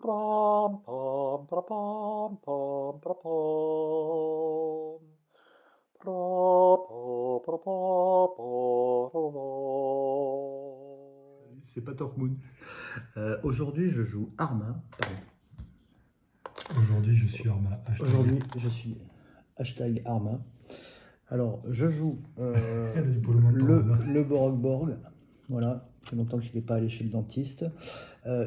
Pram, pam, prapam, pam, prapam. Prapo, prapapo, pravam. C'est pas Torchmoon. Aujourd'hui, je joue Arma. Pardon. Aujourd'hui, je suis Arma. Aujourd'hui, je suis #Arma. Alors, je joue le Borg. Voilà, ça fait longtemps qu'il n'est pas allé chez le dentiste.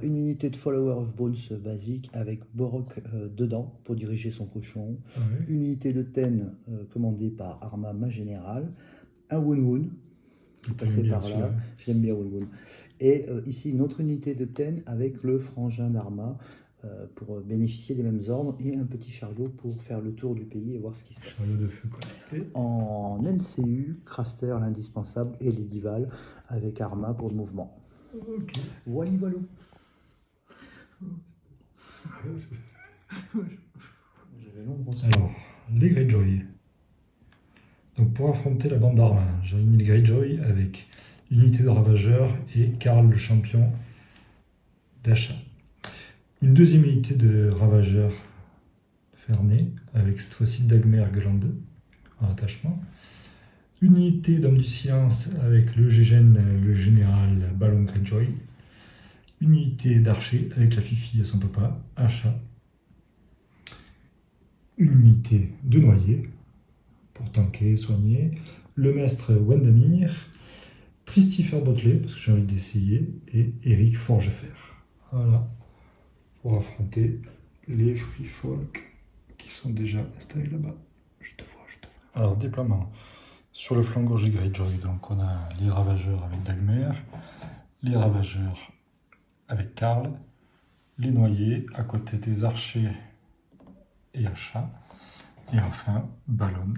Une unité de Follower of Bones basique avec Borok dedans pour diriger son cochon. Ouais. Une unité de Ten commandée par Arma, ma générale. Un Woon qui passait par là. J'aime bien Woon. Et ici, une autre unité de Ten avec le frangin d'Arma. Pour bénéficier des mêmes ordres et un petit chariot pour faire le tour du pays et voir ce qui se passe. Chariot de feu, quoi. En NCU, Craster l'indispensable et les Dival avec Arma pour le mouvement. Ok. Voilà. Alors, les Greyjoy. Donc pour affronter la bande d'Arma, j'ai mis les Greyjoy avec unité de ravageurs et Karl le champion d'achat. Une deuxième unité de ravageurs Fernet avec cette fois-ci Dagmer Gland en attachement. Une unité d'homme du silence avec le Gégène, le général Ballon Greyjoy. Une unité d'archer avec la Fifi et son papa, Achat. Une unité de noyer pour tanker, soigner. Le maître Wendamir. Tristifer Botley, parce que j'ai envie d'essayer. Et Eric Forgefer. Voilà. Pour affronter les Free Folk qui sont déjà installés là-bas. Je te vois. Alors, déploiement. Sur le flanc gauche des Greyjoy, donc on a les ravageurs avec Dagmer, les ravageurs avec Karl, les noyés à côté des archers et achats, et enfin Ballon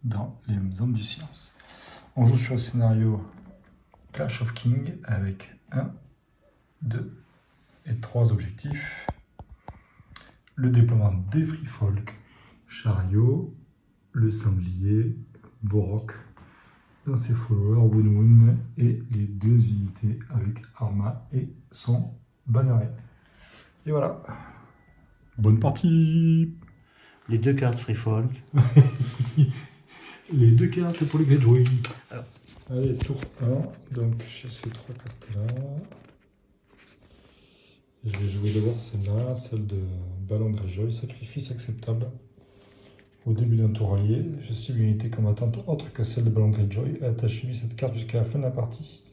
dans les hommes du silence. On joue sur le scénario Clash of Kings avec 1, 2 et 3 objectifs. Le déploiement des Free Folk, chariot, le sanglier, Borok dans ses followers, Woon et les deux unités avec Arma et son banneret. Et voilà. Bonne partie. Les deux cartes Free Folk. Les deux cartes pour les Greyjoy. Alors. Allez, tour 1. Donc j'ai ces trois cartes-là. Je vais jouer d'abord celle-là, celle de Ballon Greyjoy, sacrifice acceptable. Au début d'un tour allié, je cible une unité combattante autre que celle de Ballon Greyjoy et attache-lui cette carte jusqu'à la fin de la partie.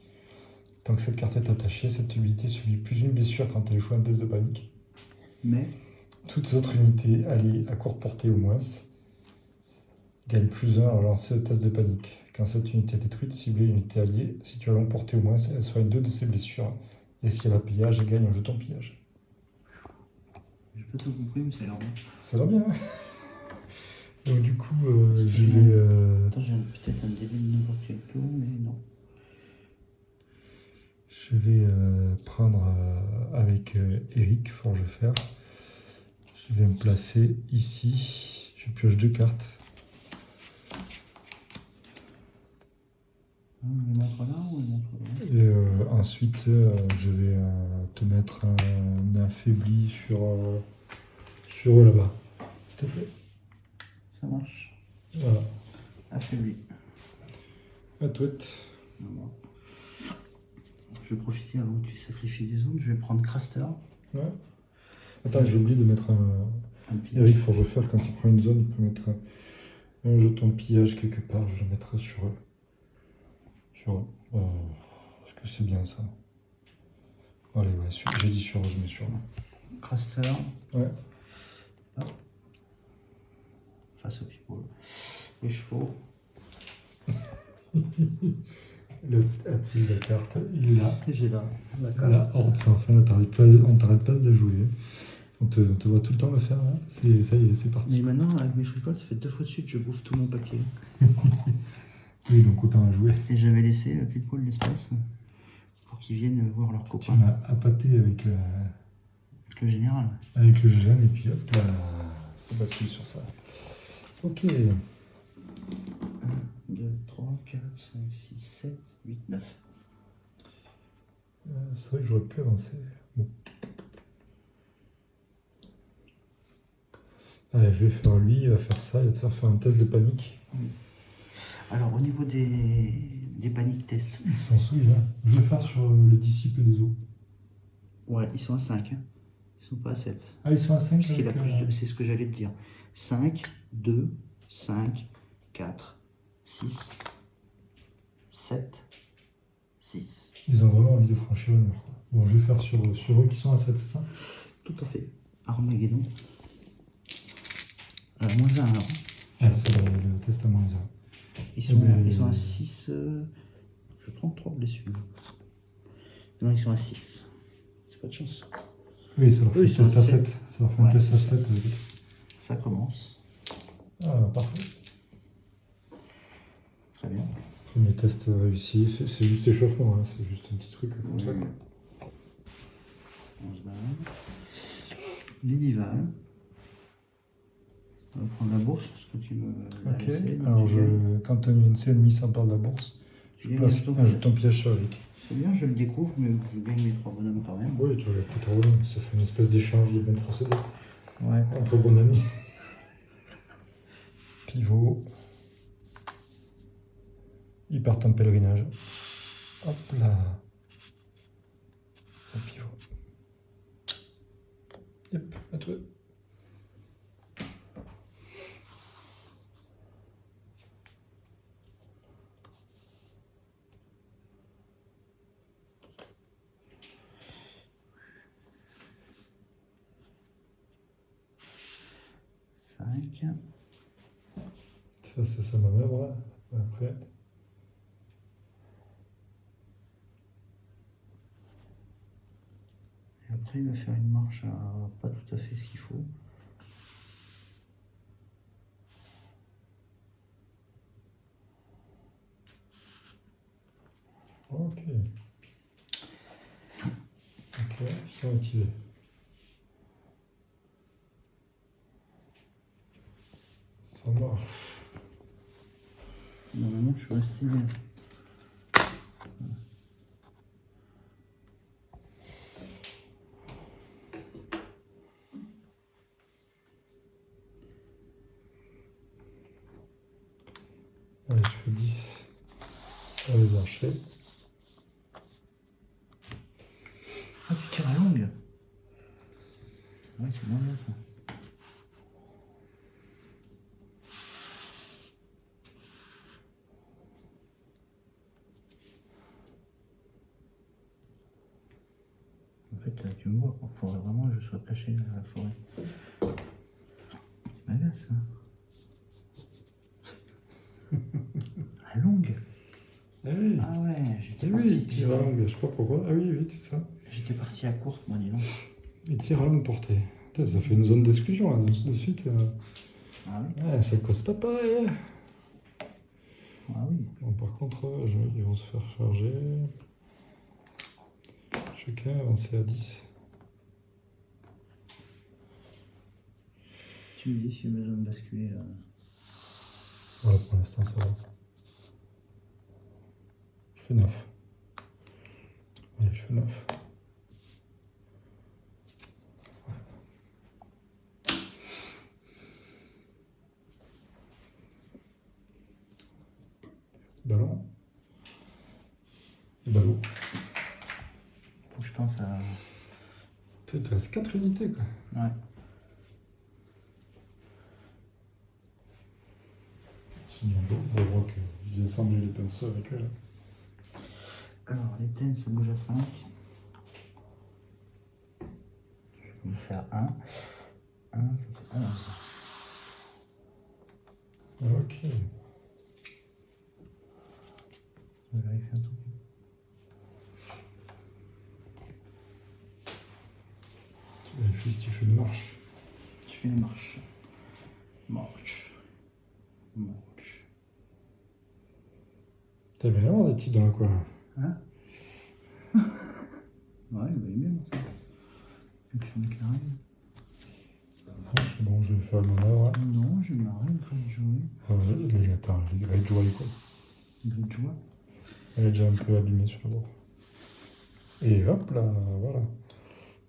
Tant que cette carte est attachée, cette unité subit plus une blessure quand elle échoue un test de panique. Mais toutes les autres unités alliées à courte portée ou moins gagnent plus 1 à lancer le test de panique. Quand cette unité est détruite, ciblez une unité alliée. Si tu as longue portée ou moins, elle soigne 2 de ses blessures. Et si elle a pillage, elle gagne un jeton pillage. j'ai pas tout compris, mais ça a l'air bien. Ça va bien. Donc du coup, je vais... Attends, j'ai peut-être un début de n'importe quel tour, mais non. Je vais prendre avec Eric Forgefer. Je vais me placer ici. Je pioche 2 cartes. On les montre là ou on les montre là? Et ensuite, je vais te mettre un affaibli sur eux là-bas. S'il te plaît. Ça marche. Voilà. Affaibli. À toi. Voilà. Je vais profiter avant que tu sacrifies des zones. Je vais prendre Craster. Ouais. Attends, j'ai oublié de mettre Un pillage. Eric Forgefer, quand il prend une zone, il peut mettre un jeton pillage quelque part. Je le mettrai sur eux. Est-ce que c'est bien ça? Allez, ouais, j'ai dit sur eux, je mets sur eux. Craster. Ouais. Ah. Face au people. Les chevaux. A-t-il la carte? Il est là. J'ai là. D'accord. La horde sans fin, on t'arrête pas de la jouer. On te voit tout le temps le faire là. Ça y est, c'est parti. Mais maintenant, avec mes fricoles, ça fait 2 fois de suite que je bouffe tout mon paquet. Oui, donc autant la jouer. Et j'avais laissé pile poil l'espace pour qu'ils viennent voir leurs Tu copains. m'as appâté avec Le général. le jeune et puis hop là, ça bascule sur ça. Ok. 1, 2, 3, 4, 5, 6, 7, 8, 9. C'est vrai que j'aurais pu avancer. Bon. Allez, je vais faire lui, il va faire ça, il va te faire un test de panique. Alors, au niveau des paniques tests, Ils sont sous, là. Je vais faire sur les disciples des eaux. ouais, ils sont à 5. Hein. Ils sont pas à 7. Ah, ils sont à 5 Parce qu'il a plus c'est ce que j'allais te dire. 5, 2, 5, 4, 6, 7, 6. Ils ont vraiment envie de franchir le mur, quoi. Bon, je vais faire sur eux qui sont à 7, c'est ça? Tout à fait. Armageddon. Moins 1 alors. Ah, c'est le test à moins 1. Ils sont à 6. Je prends 3 blessures. Non, ils sont à 6. C'est pas de chance. Oui, ça leur fait Eux, un ils sont test à à sept. 7. Ça leur fait un Ouais, test à c'est 7. Ça commence. Ah, parfait. Très bien. Premier test réussi. C'est juste échauffement, hein. C'est juste un petit truc comme ça, quoi. 11 balles. Médival. On va prendre la bourse parce que tu me. Ok, laissé, donc alors tu gagnes. quand on a une CNMI sans perdre la bourse, Tu je gagnes place un un jeton piège sur Eric. C'est bien, je le découvre, mais je gagne mes 3 bonhommes quand même. Oui, tu regardes peut-être Roland, ça fait une espèce d'échange de bien procédé Ouais. entre bons amis. Pivot. Ils partent en pèlerinage. Hop là. Un pivot. Yep, à toi. Ça, c'est sa manœuvre, là. Après. Et après, il va faire une marche à pas tout à fait ce qu'il faut. Ok. Ok, ils sont activés. Ça marche. Normalement, je suis resté bien. Allez, je fais 10 sur les archers. Ah, tu tires à longue. Ouais, c'est bien ça. En fait, là, tu me vois, il faudrait vraiment que je sois caché dans la forêt. Tu m'agaces, hein. À longue. Eh oui, Ah ouais, j'étais eh parti. oui, il tire à longue, je sais pas pourquoi. Ah oui, oui, c'est ça. J'étais parti à courte, moi, dis donc. Il tire à longue portée. Putain, ça fait une zone d'exclusion, là, de suite. Ah oui. Ouais, ça cause pas pareil. Ah oui. Bon, par contre, ils vont se faire charger. Chacun avancer à 10. Tu me dis si j'ai besoin de basculer là. Voilà, pour l'instant, ça va. Je fais 9. Allez, je fais 9. Ballon. Et ballon. Faut que je pense à. Il te reste 4 unités, quoi. Ouais. C'est bien beau. On va voir que j'ai assemblé les pinceaux avec elle. Alors, les thèmes, ça bouge à 5. Je vais commencer à 1. 1, ça fait 11. Ok. Je vais vérifier un truc. Tu vérifies si tu fais une marche. Je fais une marche. Marche. Marche. T'as bien l'air des types dans la coin, là. Hein? Ouais, il va aimer, moi, ça. Fonction de carré. C'est bon, je vais faire le manœuvre. Hein. Non, je m'arrête, grille de jouer. Ouais, attends, les grès de joie, quoi. Grille de joie. Elle est déjà un peu abîmée sur le bord. Et hop là, voilà.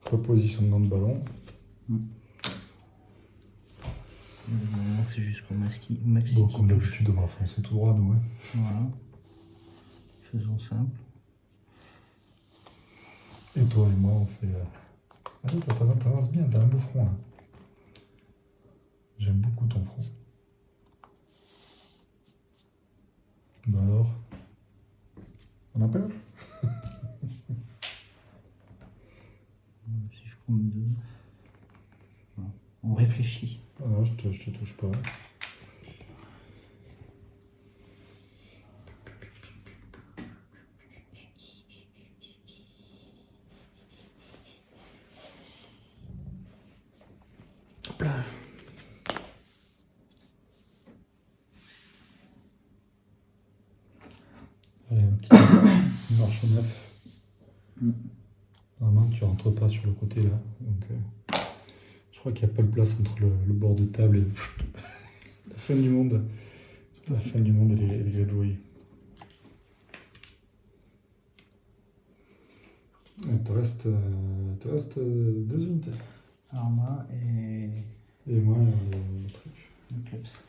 Repositionnement de ballon. C'est jusqu'au maxi Bon, qui comme touche. d'habitude, on va foncer tout droit, nous. Hein. Voilà. Faisons simple. Et toi et moi, on fait. Allez, t'avances bien, t'as un beau front là. J'aime beaucoup ton front. Bah alors, on appelle? Si je compte 2. Voilà. On réfléchit. Ah non, je te touche pas. Hop là. Allez, un petit marche neuf. Normalement, tu rentres pas sur le côté là. Donc, je crois qu'il n'y a pas de place entre le bord de table et la fin du monde. La fin du monde et les grilled. Il te reste 2 unités. Arma et Et moi, le truc. le Kleps.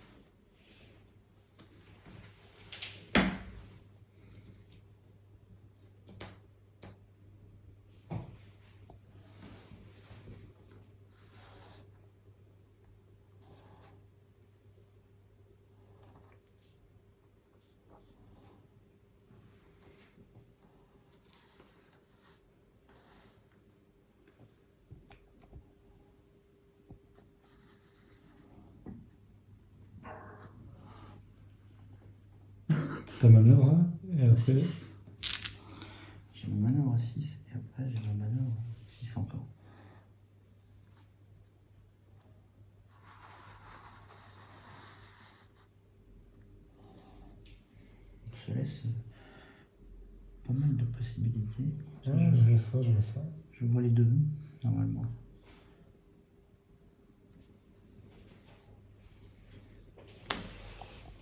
Ta manœuvre, hein, et après. 6. J'ai ma manœuvre à 6 et après j'ai ma manœuvre à 6 encore. On se laisse pas mal de possibilités. Ouais, je vois ça, je vois ça. Je vois les deux, normalement.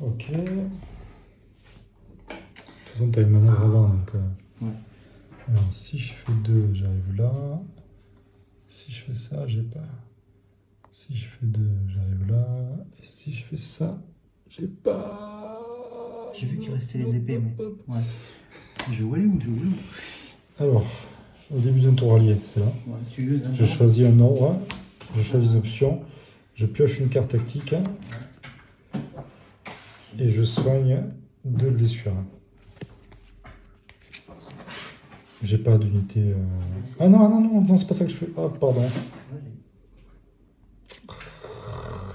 Ok. De toute façon, tu as une manœuvre avant, donc. Ouais. Alors, si je fais 2, j'arrive là. Si je fais ça, j'ai pas. Si je fais 2, j'arrive là. Et si je fais ça, j'ai pas. J'ai vu qu'il restait les épées, mais. Ouais. Je vois les où, je vois les où. Alors, au début d'un tour allié, c'est là. Ouais, tu uses un Je choisis un ordre, je choisis une option, je pioche une carte tactique et je soigne 2 blessures. J'ai pas d'unité. Ah non, c'est pas ça que je fais. Ah, pardon.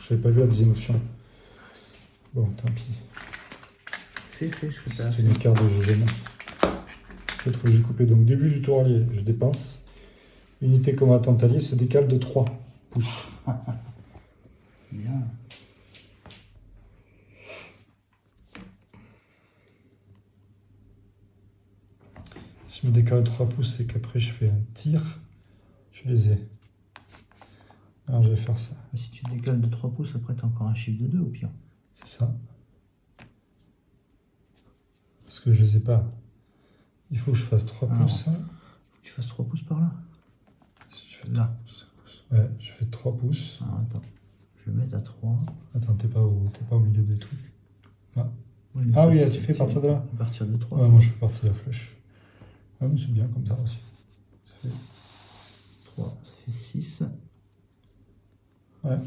J'avais pas vu la deuxième option. Bon, tant pis. Fais ce que t'as. C'est une carte de GGN. Peut-être que j'ai coupé. Donc, début du tour allié, je dépense. Unité combattante alliée se décale de 3 pouces. Bien. Si je me décale de 3 pouces, c'est qu'après je fais un tir. Je les ai. Alors, je vais faire ça. Mais si tu te décales de 3 pouces, après t'as encore un chiffre de 2 au pire. C'est ça. Parce que je les ai pas. Il faut que je fasse 3 Alors, pouces. Faut que tu fasses 3 pouces par là. Si je fais Là. ouais, je fais 3 pouces. Alors attends. Je vais mettre à 3. Attends, t'es pas au milieu des trucs. Là. Oui, mais Ah ça, oui, c'est- tu fais partir de là. À partir de 3. Ouais, moi je fais partie de la flèche. Ouais, mais c'est bien comme ça aussi. Ça fait... 3, ça fait 6. Ouais.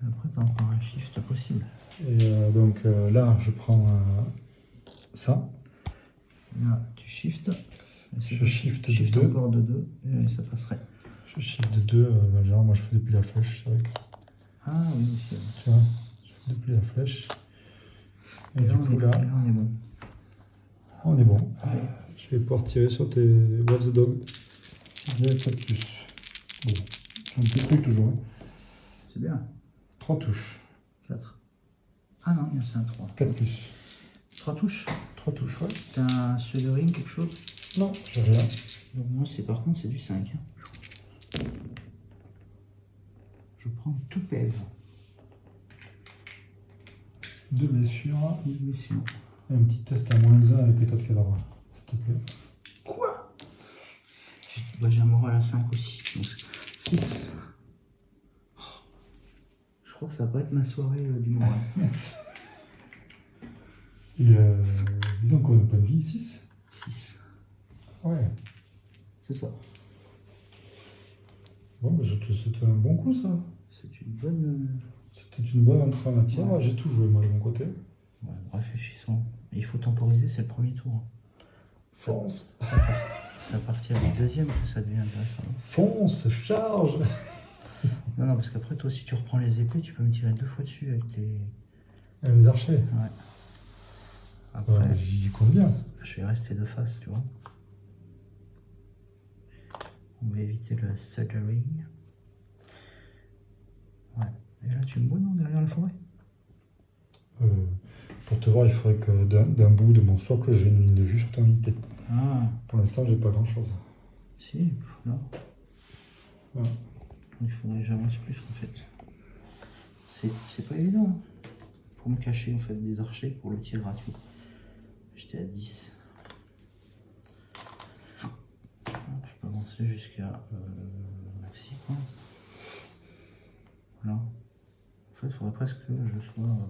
Après t'as encore un shift possible. Et donc là, je prends ça. Là, tu shifts. Je shift de shift 2. encore de 2 et ça passerait. Je shift de 2. Genre, moi je fais depuis la flèche. C'est vrai que, Ah oui, aussi. tu vois, je fais depuis la flèche. Et Et là, du coup, là, on est bon. on est bon. Ouais. Je vais pouvoir tirer sur tes Wolf the Dog. Si vous avez 4 plus. Bon, c'est un petit truc toujours. Hein. C'est bien. 3 touches. 4. Ah non, c'est un 3. 4 plus. 3 touches. 3 touches, ouais. T'as un Suthering, quelque chose? Non, j'ai rien. Donc moi, par contre, c'est du 5. Je prends tout PEV. 2 blessures. Une blessure. Et un petit test à -1 avec état de cadavre, s'il te plaît. Quoi? Bah, j'ai un moral à 5 aussi. Donc 6. Je crois que ça va pas être ma soirée du moral. Et ils ont combien de points de vie? 6? 6. Ouais. C'est ça. Bon, bah, c'était un bon coup, ça. C'est une bonne. C'était une bonne entrée en matière. Ouais. J'ai tout joué, moi, de mon côté. Ouais, réfléchissons. Il faut temporiser, c'est le premier tour. Fonce. C'est à partir du deuxième que ça devient intéressant. Fonce, charge. Non, non, parce qu'après, toi, si tu reprends les épées, tu peux me tirer 2 fois dessus avec tes. Les archers. Ouais. Après, Ouais, j'y compte bien. je vais rester de face, tu vois. On va éviter le surgery. Ouais. Et là, tu me vois, non, derrière la forêt? Pour te voir, il faudrait que d'un bout de mon socle, j'ai une ligne de vue sur ton unité. Ah, Pour l'instant, j'ai pas grand chose. si, là. Ouais. Il faudrait que j'avance plus, en fait. C'est pas évident, hein. Pour me cacher, en fait, des archers pour le tir gratuit. J'étais à 10. Je peux avancer jusqu'à maxi, quoi. Voilà. En fait, il faudrait presque que je sois.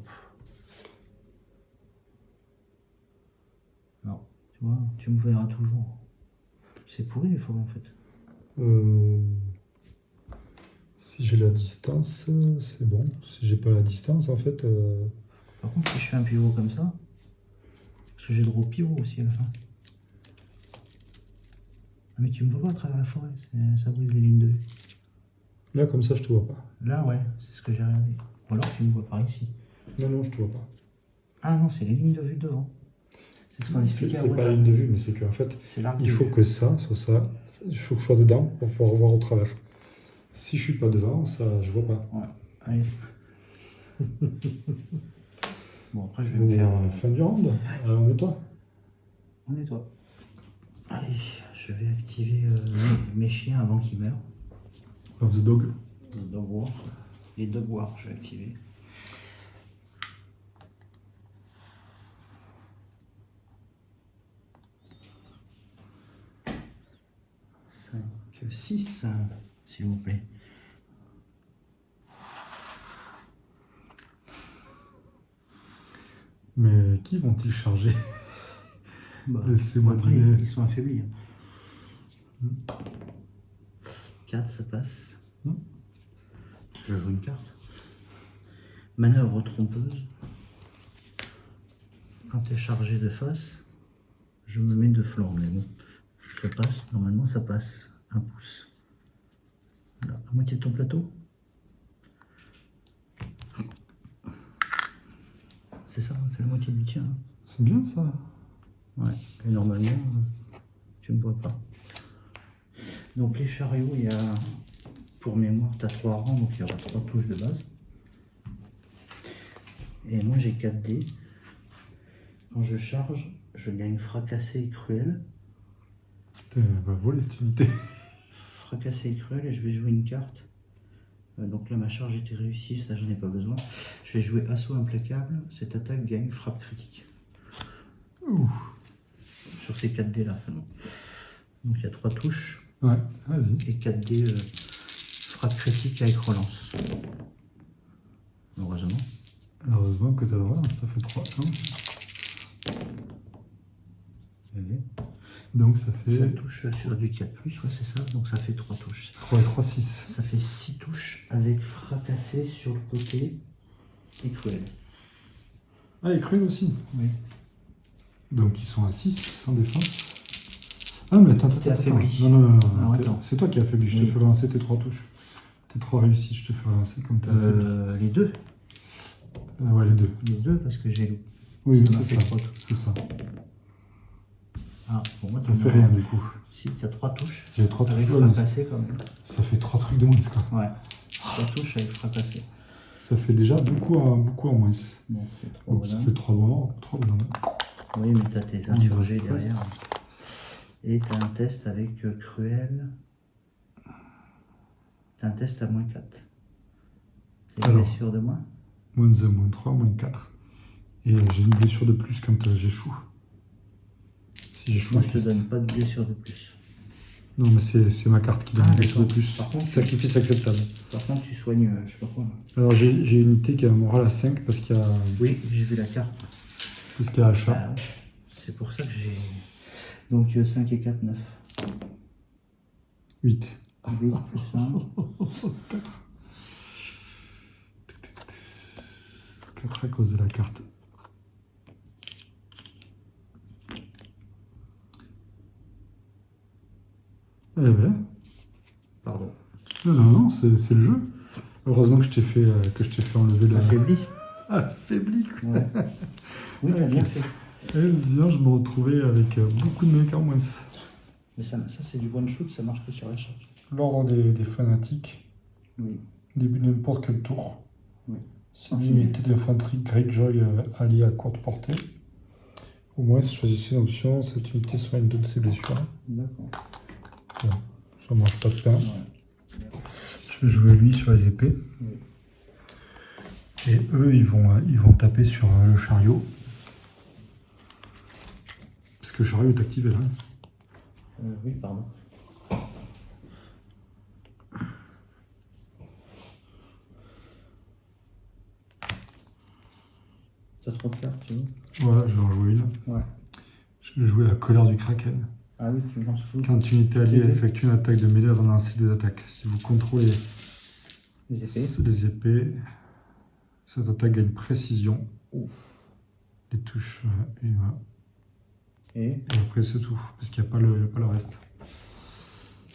Non, tu vois, tu me verras toujours. C'est pourri les forêts, en fait. Si j'ai la distance, c'est bon. Si j'ai pas la distance, en fait. Par contre, si je fais un pivot comme ça, parce que j'ai le gros pivot aussi à la fin. Ah, mais tu me vois pas à travers la forêt, ça brise les lignes de vue. Là, comme ça, je te vois pas. Là, ouais, c'est ce que j'ai regardé. Ou alors tu me vois par ici. Non, non, je te vois pas. Ah non, c'est les lignes de vue devant. C'est ce qu'on C'est expliquait à pas la Wata. ligne de vue, mais c'est qu'en fait, C'est l'arc il de faut vue. que ça soit ça. Il faut que je sois dedans pour pouvoir voir au travers. Si je suis pas devant, ça, je vois pas. Ouais, allez. Bon, après, je vais me faire. Fin du round. On nettoie. On nettoie. Allez, je vais activer mes chiens avant qu'ils meurent. Of the dog. Les dog war. Les dog war, je vais activer. Que 6, s'il vous plaît. Mais qui vont-ils charger? Bah, Laissez-moi après, deviner. ils sont affaiblis. 4, ça passe. Je joue une carte. Manœuvre trompeuse. Quand tu es chargé de face, je me mets de flanc. Mais bon, ça passe. Normalement, ça passe. 1 pouce. Voilà, à moitié de ton plateau. C'est ça, c'est la moitié du tien. Hein. C'est bien ça. Ouais, et normalement, tu ne me vois pas. Donc les chariots, il y a, pour mémoire, tu as 3 rangs, donc il y aura 3 touches de base. Et moi j'ai 4 dés. Quand je charge, je gagne fracassé et cruel. Putain, elle va voler cette unité. Fracassé et cruel, et je vais jouer une carte. Donc là ma charge était réussie, ça je n'ai pas besoin. Je vais jouer assaut implacable, cette attaque gagne frappe critique. Ouh. Sur ces 4 dés là seulement. Donc il y a 3 touches. Ouais, vas-y. Et 4 dés frappe critique avec relance. Heureusement. Heureusement que t'as le droit, ça fait 3. Donc ça Ça fait touche sur du 4+, ouais c'est ça, donc ça fait 3 touches. 3 et 3, 6. Ça fait 6 touches avec fracassé sur le côté et cruel. Ah, et cruel aussi. Oui. Donc ils sont à 6, sans défense. Ah, mais attends. T'es affaibli. Non. Alors, attends. C'est toi qui es affaibli, je te Oui. fais relancer tes 3 touches. Tes 3 réussis, je te fais relancer comme t'es affaibli. Les deux. Ouais, les deux. Les deux parce que j'ai loup. Oui, Ça m'a c'est fait ça. 3 touches. C'est ça. Ah, pour moi, Ça fait rien du coup. Si, t'as 3 touches. J'ai 3 Avec touches, ouais, mais fracassé quand même. ça fait 3 trucs de moins, quoi. Ouais. 3 touches avec fracassé. Ça fait déjà beaucoup en moins. Bon, c'est 3 Donc ça fait 3 bonhommes. 3 bonhommes. Oui, mais t'as tes insurgés derrière. Et t'as un test avec cruel. T'as un test à -4. T'as une Alors. blessure de moins. Moins 1, moins 3, moins 4. Et j'ai une blessure de plus quand j'échoue. Si j'échoue, Moi, je te donne pas de blessure de plus. Non, mais c'est ma carte qui donne Ah, des choses de d'accord. plus. Par contre, Sacrifice acceptable. Par contre, tu soignes, je sais pas quoi. Là. Alors j'ai une unité qui a un moral à 5 parce qu'il y a, Oui, j'ai vu la carte. achat. Ah, c'est pour ça que j'ai. Donc 5 et 4, 9. 8. 8 plus 5. 4 à cause de la carte. Eh ben, Pardon. non, c'est le jeu. Heureusement que je t'ai fait enlever le... Affaibli. Affaibli. Ouais. Oui, t'as bien fait. Et sinon, je me retrouvais avec beaucoup de mecs en moins. Mais ça c'est du one shoot, ça marche que sur la charge. L'ordre des fanatiques. Oui. Début de n'importe quel tour. Oui. C'est une unité d'infanterie Greyjoy alliée à courte portée. Au moins, choisissez une option. Cette unité soigne deux de ses blessures. D'accord. Bon, ça mange pas de pain. Ouais. Je vais jouer lui sur les épées. Oui. Et eux, ils vont taper sur le chariot. Parce que le chariot est activé là. Oui, pardon. T'as trop de cartes, tu veux? Voilà, je vais en jouer une. Ouais. Je vais jouer la colère du Kraken. Ah oui, tu lances tout. Quand une unité alliée effectue une attaque de mêlée avant de lancer des attaques. Si vous contrôlez Les épées. les épées, cette attaque gagne précision. Ouf. Les touches, Et et après c'est tout. Parce qu'il n'y a pas le reste.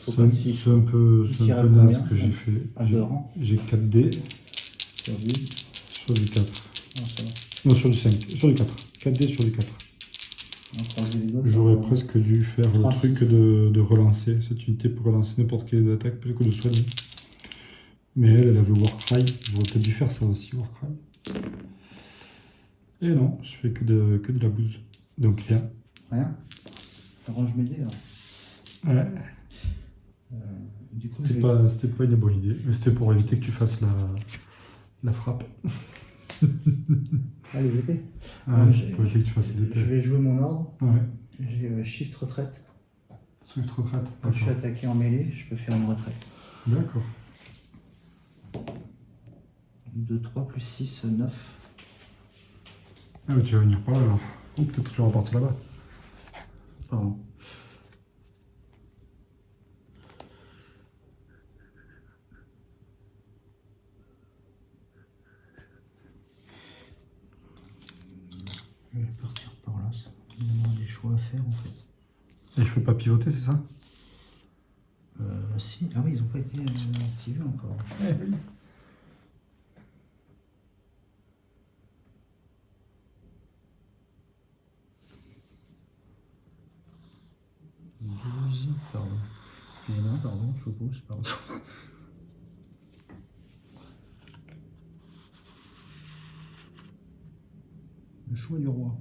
Faut C'est pas un, de six. c'est un peu Tire à naze combien? ce que j'ai fait. À deux rangs. J'ai 4 dés sur 10. sur du 4. Non, ça va. Non, sur du 5. Sur du 4. 4 dés sur du 4. On croise les doigts. J'aurais presque dû faire le 3, truc 6. de relancer. Cette unité pour relancer n'importe quelle attaque plutôt que de soigner. Mais elle avait Warcry. J'aurais peut-être dû faire ça aussi, Warcry. Et non, je fais que de la bouse. Donc rien. Rien. Arrange mes dés là. Ouais. Du coup, C'était pas une bonne idée. Mais c'était pour éviter que tu fasses la frappe. Ah, les épées. Ouais, Non, c'est pour éviter que tu fasses les Je épées. vais jouer mon ordre. Ouais. J'ai shift retraite. Swift retraite. Quand je suis D'accord. attaqué en mêlée, je peux faire une retraite. D'accord. 2, 3 plus 6, 9. Ah, mais tu vas venir par là alors. Ou peut-être que tu vas repartir là-bas. Pardon. Je vais partir par là. Il y a des choix à faire en fait. Et je peux pas pivoter, c'est ça? Si. Ah oui, ils n'ont pas été activés encore. Oui. 12, pardon. Excusez-moi, pardon, je vous pousse, pardon. Le choix du roi.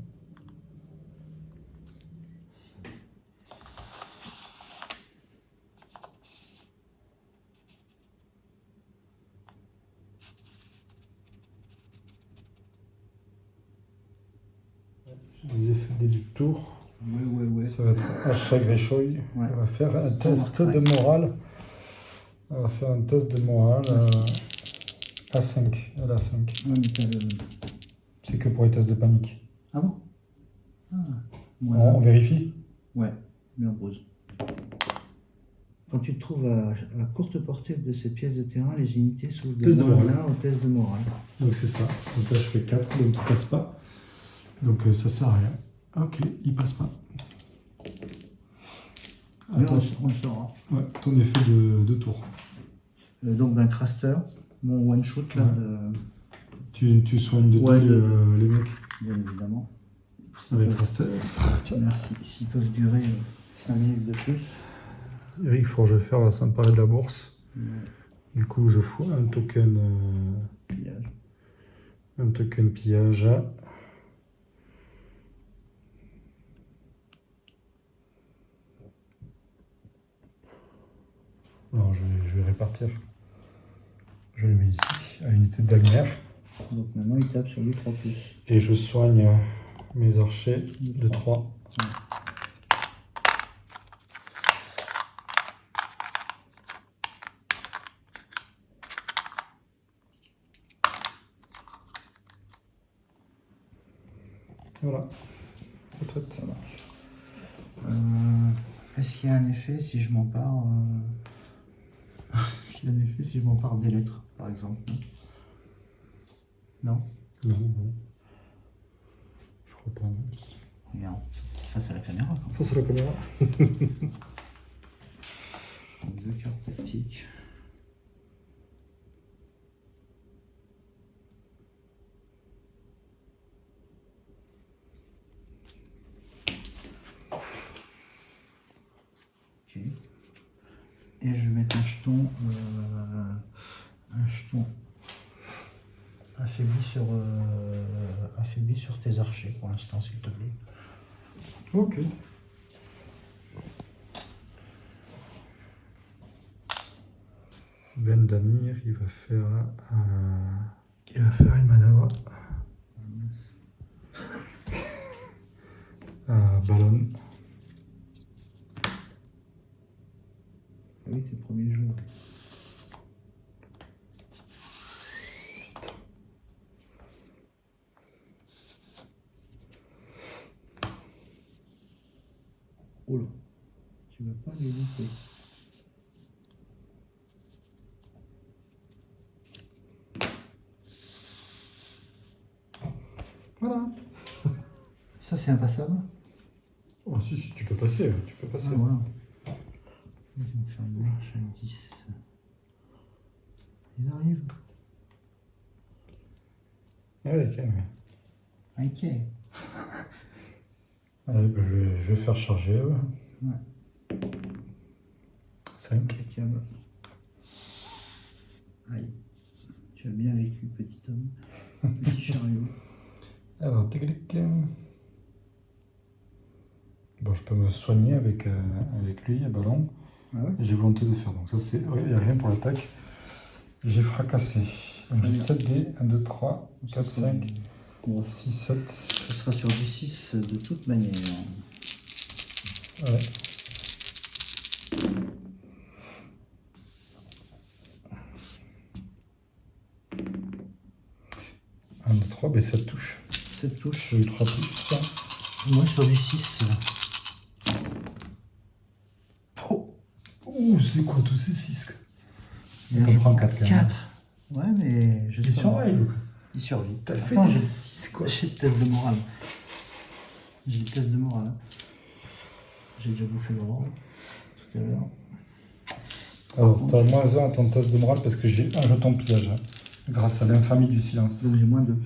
Les effets dès du tour. Ouais. Ça va être achat Greyjoy. Ouais. On va faire un test Warcry. de morale. On va faire un test de morale à 5. Elle a 5. Ouais, mais t'as le... C'est que pour les tests de panique. Ah bon? Ah, On vérifie? Ouais, mais en pause. Quand tu te trouves à courte portée de cette pièce de terrain, les unités souffrent de Test de moins morale. 1 au test de morale. Donc c'est ça. Donc là je fais 4, donc il passe pas. Donc ça sert à rien. Ok, il passe pas. Mais Attends, on le saura. ouais, ton effet de tour. Donc d'un craster, mon one shot là, Ouais. Tu soignes de Ouais, deux les mecs bien évidemment. avec Raster. Merci. S'ils peuvent durer 5 minutes de plus. Eric Forgefer va s'emparer de la bourse. Ouais, Du coup, je fous un token pillage. pillage. Alors, je vais répartir. Je le mets ici, à l'unité de Dagmer. Donc maintenant il tape sur lui 3+. Et je soigne mes archers de 3. Voilà. Retraite. Ça marche. Est-ce qu'il y a un effet si je m'empare Est-ce qu'il y a un effet si je m'empare des lettres, par exemple? Non. Non, non. Je crois pas. Non. Regarde, face à la caméra. Quand même. Face à la caméra. Donc, 2 cartes tactiques. Ok. Et je vais mettre un jeton affaibli sur tes archers pour l'instant, s'il te plaît. Ok. Wendamir, il va faire une manœuvre. Ballon. Ah oui, t'es le premier jour. Oh là, tu vas pas les louper. Voilà. Ça, c'est impassable. Oh, si, tu peux passer. Tu peux passer. Ah, voilà. Ils vont faire une marche à 10. Ils arrivent. Ah ouais, ok. Ok. Allez, bah, je vais faire charger. Ouais. 5. Impeccable. Aïe. Tu as bien vécu, petit homme. Petit chariot. Alors, tic. Bon, je peux me soigner avec lui, à ballon. Ah ouais. J'ai volonté de faire. Donc ça, c'est... Oui, il n'y a rien pour l'attaque. J'ai fracassé. Donc j'ai 7 dés. 1, 2, 3, 4, 5, 6, 7. Ça sera sur du 6 de toute manière. Ouais. Un, 2, 3, ben ça touche. 7 touches. J'ai eu 3 plus. Moi sur du 6. Oh, c'est quoi tous ces 6? Bien, On prend 4 quand même. 4. Ouais, mais je Il surveille, Luc. Il survit. T'as fait Attends, des j'ai 6 quoi. le test de morale. J'ai le test de morale. Hein. J'ai déjà bouffé le rang tout à l'heure. Alors, t'as moins 1 à ton test de morale parce que j'ai un jeton piège. Hein, grâce à l'infamie du silence. Donc j'ai moins 2.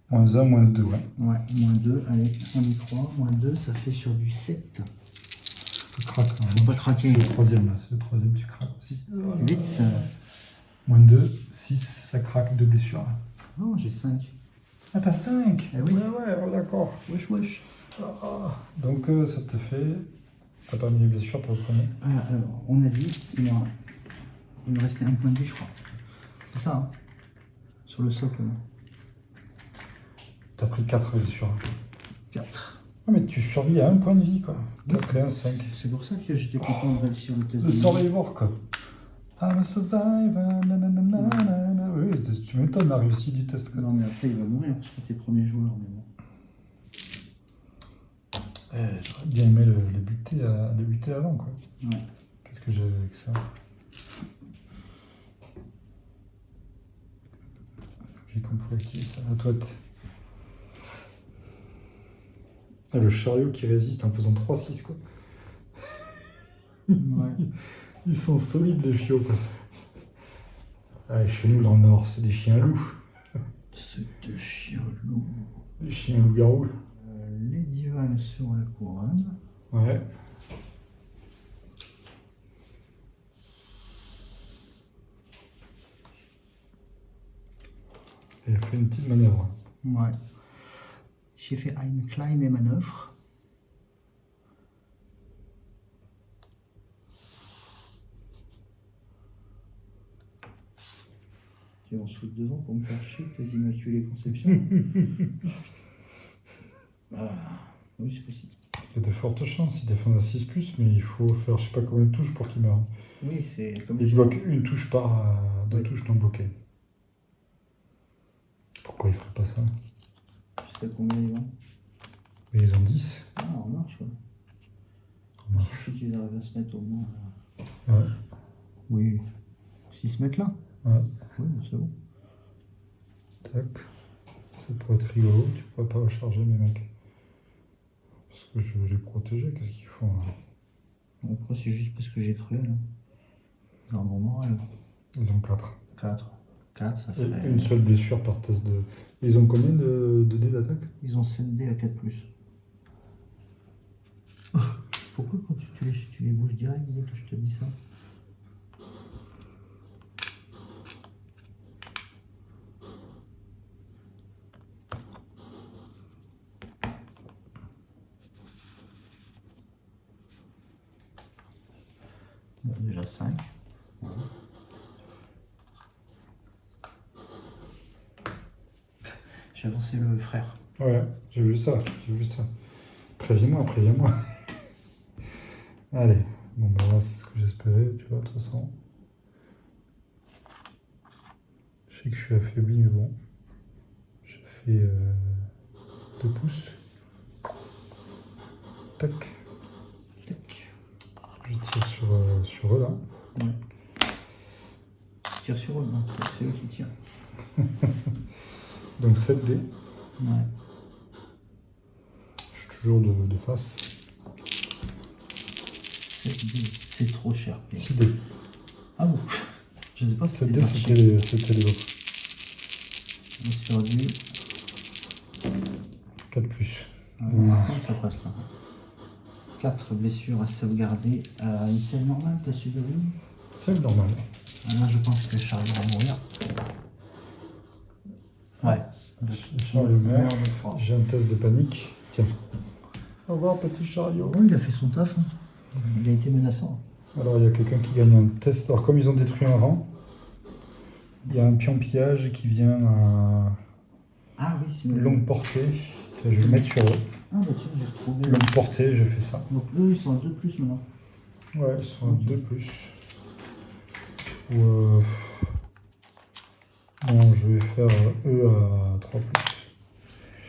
Moins 1, moins 2, ouais. Ouais, moins 2. Allez, on y croit. Moins 2, ça fait sur du 7. Tu craques. Hein. Faut pas craquer. C'est le troisième là. C'est le troisième, tu craques aussi. 8. Moins 2, 6, ça craque, 2 blessures. Non, j'ai 5. Ah, t'as 5. Eh oui. Ouais, oh, d'accord. Wesh, wesh. Donc ça te fait... T'as pas mis les blessures pour le premier. Ah, alors, on a dit, il me restait un point de vie, je crois. C'est ça, hein. Sur le socle, là. T'as pris 4 blessures. 4. Ah, mais tu survis à un point de vie, quoi. 4 et 1, 5. C'est pour ça que j'étais content de réussir le test Le de survivor, quoi. I'm a survivor, nanana. Oui, tu m'étonnes la réussite du test. Quoi. Non, mais après, il va mourir, parce que t'es premier joueur, mais bon. J'aurais bien aimé le buter avant, quoi. Ouais. Qu'est-ce que j'avais avec ça? J'ai compris qui ça. À toi. Ah, le chariot qui résiste en faisant 3-6, quoi. Ouais. Ils sont solides, les chiots, quoi. Ah, chez nous, dans le Nord, c'est des chiens loups. C'est de chien loup. Des chiens loups-garous. Les divals sur la couronne. Ouais. Il a fait une petite manœuvre. Ouais. J'ai fait une kleine manœuvre. Tu en sautes devant pour me faire chier tes immaculées conceptions. Ah, oui, c'est possible. Il y a de fortes chances, il défend à 6+, mais il faut faire je sais pas combien de touches pour qu'il meure. Oui, c'est comme Il les bloque une touche par deux Oui. touches non bloquées. Pourquoi il ferait pas ça? Jusqu'à combien ils vont? Mais ils ont 10. Ah, en marche, ouais. En marche. Il suffit qu'ils arrivent à se mettre au moins. Ouais. Oui. S'ils se mettent là? Ouais. Oui, c'est bon. Tac. Ça pourrait être rigolo. Tu pourrais pas recharger mes mecs. Parce que je veux les protéger. Qu'est-ce qu'ils font là? Après, c'est juste parce que j'ai cru, là. Dans mon moral. Ils ont 4. 4. 4, ça Et fait. une seule blessure par test de. Ils ont combien de dés d'attaque? Ils ont 7 dés à 4+. Pourquoi quand tu les bouges direct, dès que je te dis ça? Bon, déjà 5. J'ai avancé le frère. Ouais, j'ai vu ça. J'ai vu ça. Préviens-moi, préviens-moi. Allez. Bon, bah là, c'est ce que j'espérais, tu vois, de toute façon. Je sais que je suis affaibli, mais bon. Je fais 2 pouces. Tac. Tac. Je tire sur eux là. Ouais. Tire sur eux, non, c'est eux qui tirent. Donc 7 dés. Ouais. Je suis toujours de face. 7 dés, c'est trop cher. 6 dés. Ah bon? Je sais pas si 7 c'est dés, c'était les autres. sur lui. 4 plus. Par contre, ça passe là. 4 blessures à sauvegarder. Une scène normale, t'as su de lui? C'est normal. Là, je pense que Charlie va mourir. Ouais. Chariot meurt. de froid. J'ai un test de panique. Tiens. Au revoir, petit chariot. Bon, il a fait son taf. Hein. Il a été menaçant. Alors, il y a quelqu'un qui gagne un test. Alors, comme ils ont détruit un rang, il y a un pion pillage qui vient à Ah oui, c'est longue portée. Tiens, je vais le mettre sur eux. Ah bah tiens, j'ai retrouvé. Longue portée, je fais ça. Donc eux, ils sont à 2 plus maintenant. Ouais, ils sont à 2 plus. Ou non, je vais faire eux à 3 plus.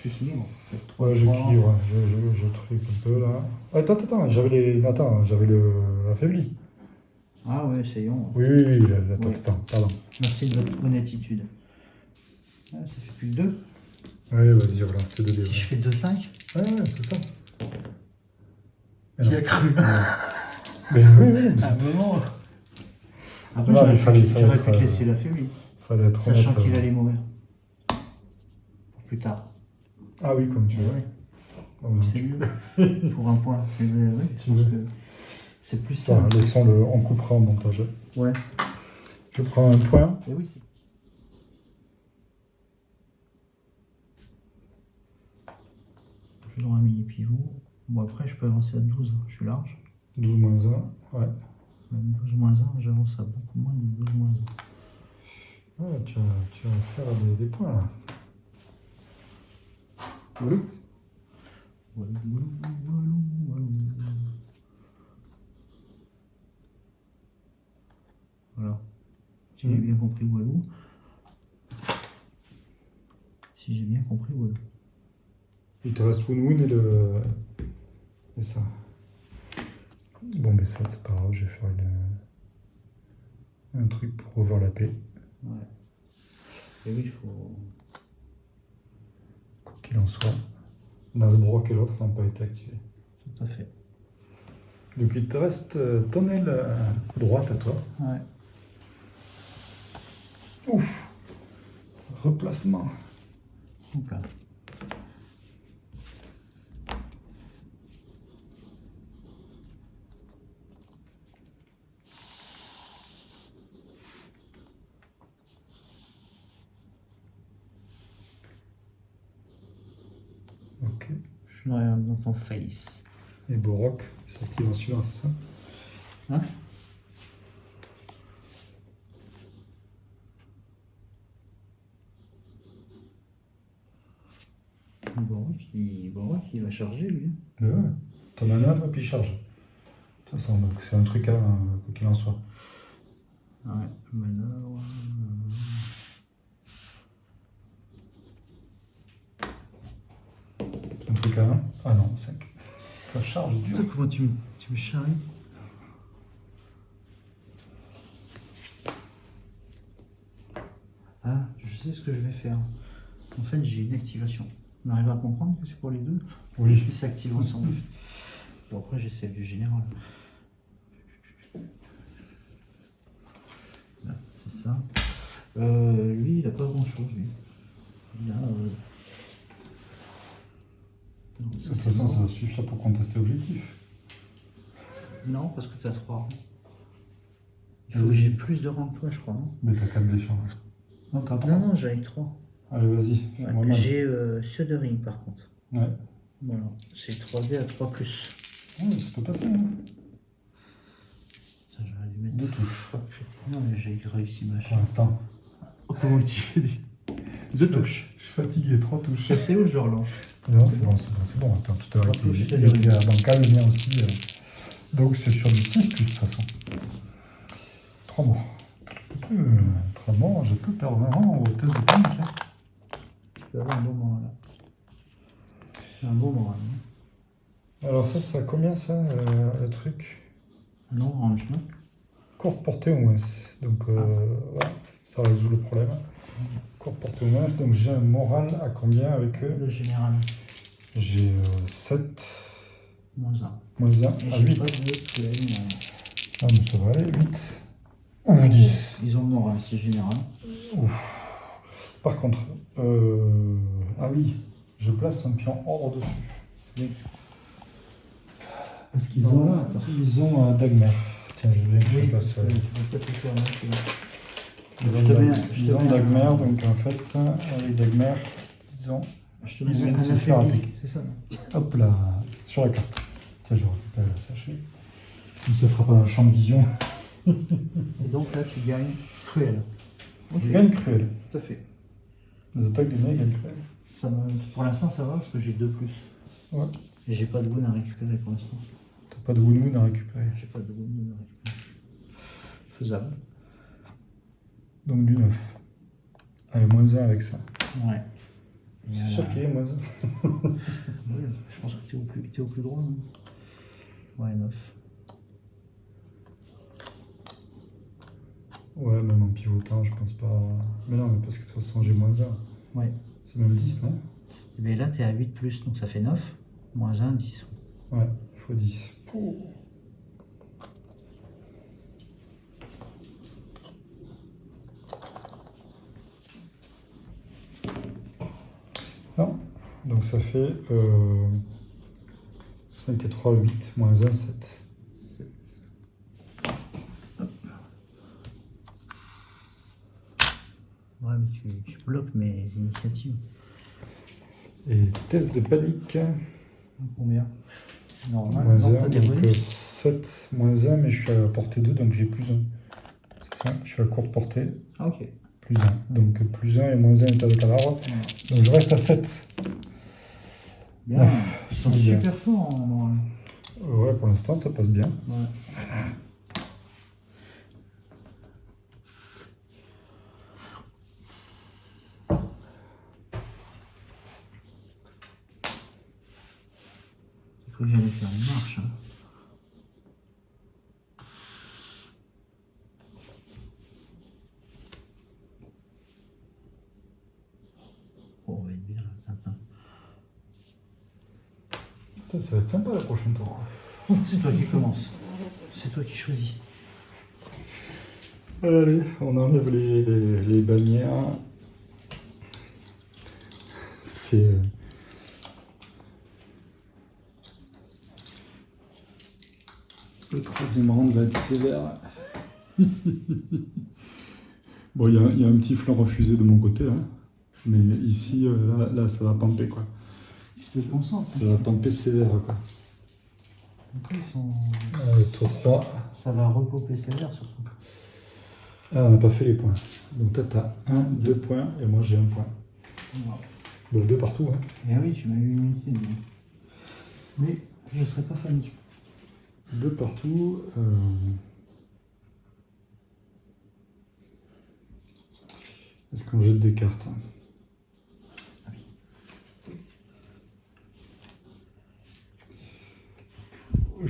J'équilibre. Ouais, j'équilibre, ouais. Je truc un peu là. Attends, j'avais l'affaibli. Ah ouais, essayons. Oui, attends, Ouais. pardon. Merci de votre honnêtitude. Ah, ça fait plus que 2. Ouais, vas-y, relance tes 2 dés. Si je fais 2-5, Ouais, c'est ça. qui a cru? Mais oui, mais À un moment. Après, Non, j'aurais mais fallait pu te être, laisser l'affaibli, fallait être honnête. sachant qu'il allait mourir. Plus tard. Ah oui, comme tu veux. Oh, C'est mieux. Pour un point. Oui, Si tu je pense veux. que c'est plus Ça, simple. laissons-le, on coupera en montage. Ouais. Je prends un point. Et oui, je dois un mini pivot. Bon, après, je peux avancer à 12. Je suis large. 12 moins 1, ouais. Même 12 moins 1, j'avance à beaucoup moins de 12 moins 1. Ouais, tu vas faire des points là. Voilà. Voilà. Voilà. Si j'ai bien compris Walou. Si j'ai bien compris Walou. Il te reste Woon et le. Et ça. Bon, mais ça, c'est pas grave, je vais faire un truc pour overlapper. Ouais. Et oui, il faut. Quoi qu'il en soit. Nasbrock et l'autre n'ont pas été activés. Tout à fait. Donc il te reste ton aile droite à toi. Ouais. Ouf! Replacement. Donc là. Ok. Je regarde dans ton face. Et Borok, il s'active en suivant, c'est ça? Hein? Borok, il va charger lui. Ouais. Ton manœuvre, puis charge. De toute façon, donc c'est un truc à quoi qu'il en soit. Ouais, manœuvre. 5 à 1. Ah non, 5. Ça charge Tu dur. sais comment tu me charries? Ah, je sais ce que je vais faire. En fait, j'ai une activation. On arrive à comprendre que c'est pour les deux? Oui. Ils s'activent ensemble. Bon, après, j'ai celle du général. Là, c'est ça. Lui, il a pas grand chose, lui. Il a. Non, De ça, toute c'est façon, ça mort. va suffire pour contester l'objectif. Non, parce que tu as 3 rangs. Il faut Vas-y. que j'ai plus de rangs que toi, je crois, non? Mais t'as 4 blessures. Non, t'as 3. Non, j'avais 3. Allez, vas-y, Ouais, fais-moi mal. j'ai Södering par contre. Ouais. Voilà, c'est 3D à 3+. Ouais, ça peut passer, hein. Ça, j'aurais dû mettre 2 touches. Non, mais j'ai réussi ma Pour chance. l'instant. Oh, comment tu fais des 2 touches? Je suis fatigué, 3 touches. C'est où je le relance? Non, c'est bon, c'est bon, c'est bon. Attends, tout à l'heure, 3 touches, il était à bancal, le mien aussi. Donc, c'est sur du 6 de toute façon. 3 morts. 3 morts, je peux perdre vraiment au test de panique. Hein. Tu peux avoir un bon moral là. C'est un bon moral. Hein. Alors, ça a combien ça, le truc? Non, rangement. Courte portée au moins. Donc, voilà, ça résout le problème. Courte portée au moins. Donc, j'ai un moral à combien avec eux? Le général. J'ai 7. -1. Moins 1 Et à j'ai 8. pas de problème. Ah, mais ça va aller, 8. Ou 10. Ils ont le moral, c'est général. Par contre, ah oui, je place un pion hors dessus. Oui. Parce qu'ils Bon, ont, voilà, attends. ils ont un Dagmer. Tiens, je veux bien que je place. Je vais pas te faire mal, c'est bon. Ils Je ont, te Dag- mets un- je te ils ont mets un- Dagmer, donc en fait, avec Dagmer, ils ont. Je te Ils mets viennent un se faire affaibli, attaquer. c'est ça, non? Hop là, sur la carte. Tiens, je récupère le sachet. Comme ça sera pas dans le champ de vision. Et donc là, tu gagnes cruel. Ok, Je gagne cruel. tout à fait. Les attaques des mecs gagnent cruel. Ça pour l'instant, ça va parce que j'ai 2+. Ouais. Et j'ai pas de wound à récupérer pour l'instant. T'as pas de Woon à récupérer. J'ai pas de wound à récupérer. Faisable. Donc du 9. Allez, moins 1 avec ça. Ouais. Et C'est sûr qu'il y a moins 1. Oui, je pense que t'es au plus droit. Non ouais, 9. Ouais, même en pivotant, je pense pas. Mais non, mais parce que de toute façon, j'ai moins 1. Ouais. C'est même 10, non? Et bien là, t'es à 8+, donc ça fait 9. -1, 10. Ouais, x 10. Non. Donc ça fait 5 et 3, 8, moins 1, 7. Ouais, mais tu bloques mes initiatives. Et test de panique. Combien? Normal. Moins Non, 1, t'as des donc bonus. 7, moins 1, mais je suis à portée 2, donc j'ai plus 1. C'est ça, je suis à courte portée, Ah, ok. plus 1. Donc plus 1 et moins 1 est avec l'arbre. Voilà. Donc je reste à 7. Bien. Neuf. Ils sont Bien. super forts en moral. Ouais, pour l'instant, ça passe bien. Ouais. Il faut que j'aille faire une marche. Hein. Oh, on va être bien, Tintin. Putain, ça va être sympa la prochaine tour. C'est toi qui commence. C'est toi qui choisis. Allez, on enlève les bannières. C'est... Le troisième round va être sévère. Bon, il y a un petit flanc refusé de mon côté, hein. Mais ici, là, ça va pamper, quoi. Tu te concentres. Ça va pamper sévère, quoi. Après, ils sont... Allez, tour 3. Ça va repopper sévère surtout. Ah, on n'a pas fait les points. Donc toi, t'as 1, 2 points, et moi j'ai 1 point. Voilà. Bon, 2 partout, hein. Et oui, tu m'as eu une unité. Mais je ne serais pas fan. 2 partout. Est-ce qu'on jette des cartes? Ah oui.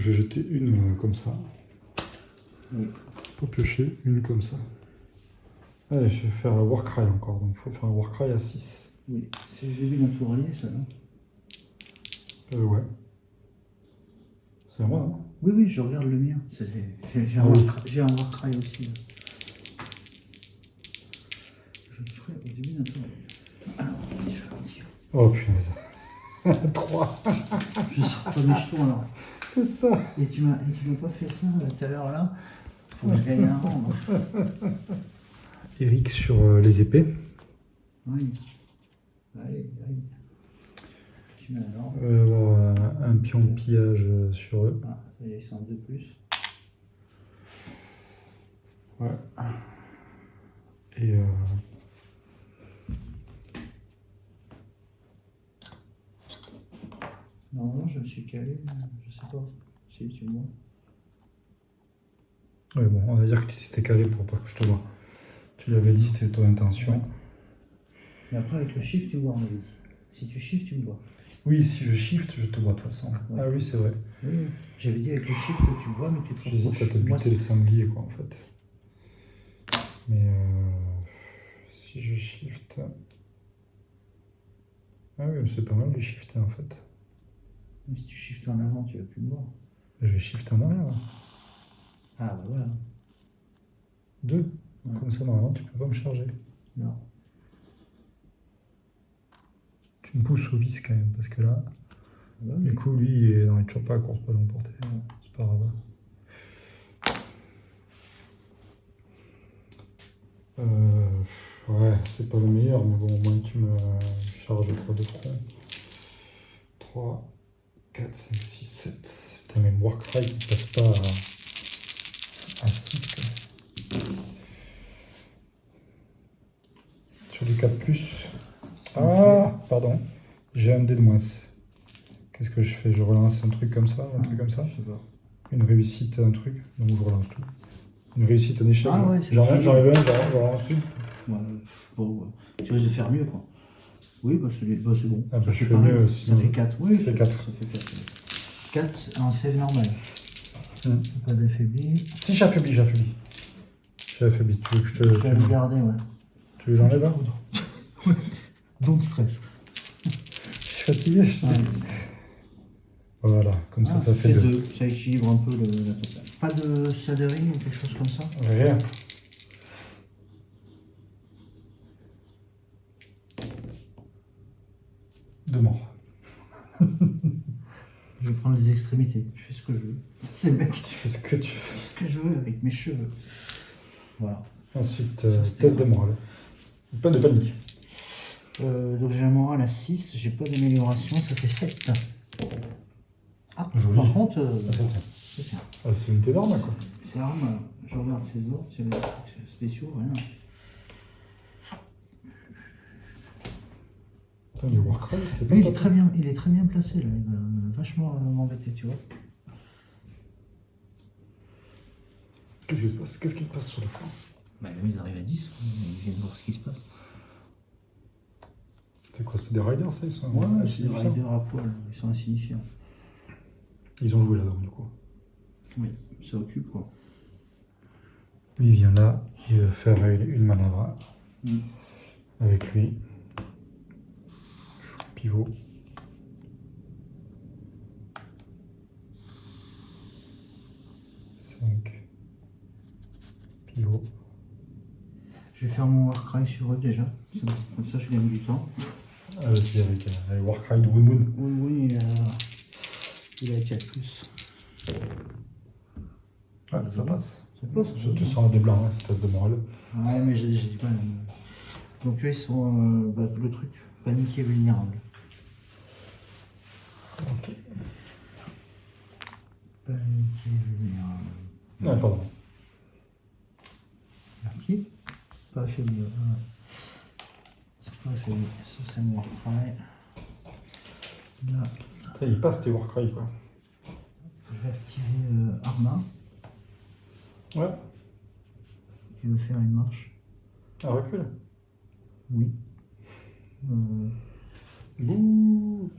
je vais jeter une comme ça. Oui. Pour piocher une comme ça. Allez, je vais faire un Warcry encore, donc il faut faire un Warcry à 6. Oui, c'est le début d'un tournier, ça, non? Ouais. C'est à moi, non? Oui, oui, je regarde le mien. J'ai un, Ah oui. j'ai un Warcry aussi. Là. Je le ferai au début d'un tournier. Alors, je vais faire un tir. Oh punaise. 3. Je sors pas mes jetons alors. C'est ça. Et tu m'as pas fait ça tout à l'heure là? Faut que je gagne un rang. Moi. Eric sur les épées. Oui. Allez, allez. Tu m'as alors. On va avoir un pion de pillage sur eux. Ah, ça y est, ils sont en 2+. Ouais. Et Normalement, je me suis calé, je sais pas. Si tu vois. ouais, bon, on va dire que tu t'étais calé pour pas que je te vois. Tu l'avais dit, c'était ton intention. Ouais. Mais après, avec le shift, tu vois, on avait dit. Si tu shift, tu me vois. Oui, si je shift, je te vois de toute façon. Ouais. Ah oui, c'est vrai. Oui, j'avais dit avec le shift, tu me vois, mais tu te J'hésite à rapproches. te Moi, buter le sanglier, quoi, en fait. Mais si je shift... Ah oui, c'est pas mal de shifter, en fait. mais si tu shifts en avant, tu vas plus me voir. Je vais shift en arrière. Ah, bah voilà. 2. Ouais. Comme ça, normalement, tu peux pas me charger. Non. Tu me pousses au vis, quand même, parce que là... Ah bah, Du oui. coup, lui, il est toujours pas à course pas l'emporter. Ouais. C'est pas grave. Ouais, c'est pas le meilleur, mais bon, au moins tu me charges pas de front. 3, 4, 5, 6, 7. Putain, mais Warcry qui passe pas à 6. Quoi. Sur du 4+. Ah, pardon. J'ai un dé de moins. Qu'est-ce que je fais? Je relance un truc comme ça, un truc comme ça? Je sais pas. Une réussite, un truc. Donc je relance tout. Une réussite, un échec. Ah ouais, c'est j'enlève possible. un, je relance tout. Ouais, bon, ouais. Tu risques de faire mieux, quoi. Oui, bah c'est bon. Ah, bah, Ça je fait fais pareil. mieux, Ça sinon. fait 4. Oui, Ça fait 4. Ça fait 4. 4 en save normal. Pas d'affaibli. Si j'affaiblis. J'affaiblis. Tu veux que je te. Je vais le garder, ouais. Tu veux que j'enlève un? Don't stress. Je suis fatigué. Ouais. Voilà, comme ça, ça fait 2. Ça équilibre un peu la totale. Pas de shadowing ou quelque chose comme ça? Rien. De mort. Je vais prendre les extrémités. Je fais ce que je veux. C'est mec. Tu fais ce que tu Je veux. fais ce que je veux avec mes cheveux. Voilà. Ensuite, Ça, c'était test de morale. Pas de panique. Donc j'ai un moral à 6. J'ai pas d'amélioration. Ça fait 7. Ah, Joli. par contre, Ah, ça tient. c'est bien. Ah, c'est une unité d'arme, quoi. C'est arme. Je regarde ses ordres. S'il y a des trucs spéciaux, rien. Putain, les Warcry, c'est pas Lui, top. il est très bien placé là. Il va vachement m'embêter, tu vois. Qu'est-ce qui se passe? Qu'est-ce qui se passe sur le front? Bah, ils arrivent à 10. Ils viennent voir ce qui se passe. C'est quoi? C'est des riders, ça? Ils sont Ouais, c'est des insignifiants. riders à poil. Ils sont insignifiants. Ils ont joué là-dedans, du coup. Oui, ça occupe quoi. Lui, il vient là, il veut faire une manœuvre Mm. avec lui. Pivot. Pivot. Je vais faire mon Warcry sur eux déjà. Comme ça, je gagne du temps. Puis avec Warcry de Woon Moon. Oui, il a 4+. Ouais, ça passe. Ça passe. Je te sens des blancs, hein, test de morale. Ouais, mais j'ai dit pas. Donc eux, ils sont le truc paniqué vulnérable. Ok. Paniqué vulnérable. Non, pardon. Qui? Pas affaibli. Ouais. C'est pas affaibli. Ça, c'est mon Warcry. Là, Ça, il passe tes Warcry, quoi. je vais activer Arma. Ouais. Qui veut faire une marche. Un recul. Oui. Bouh.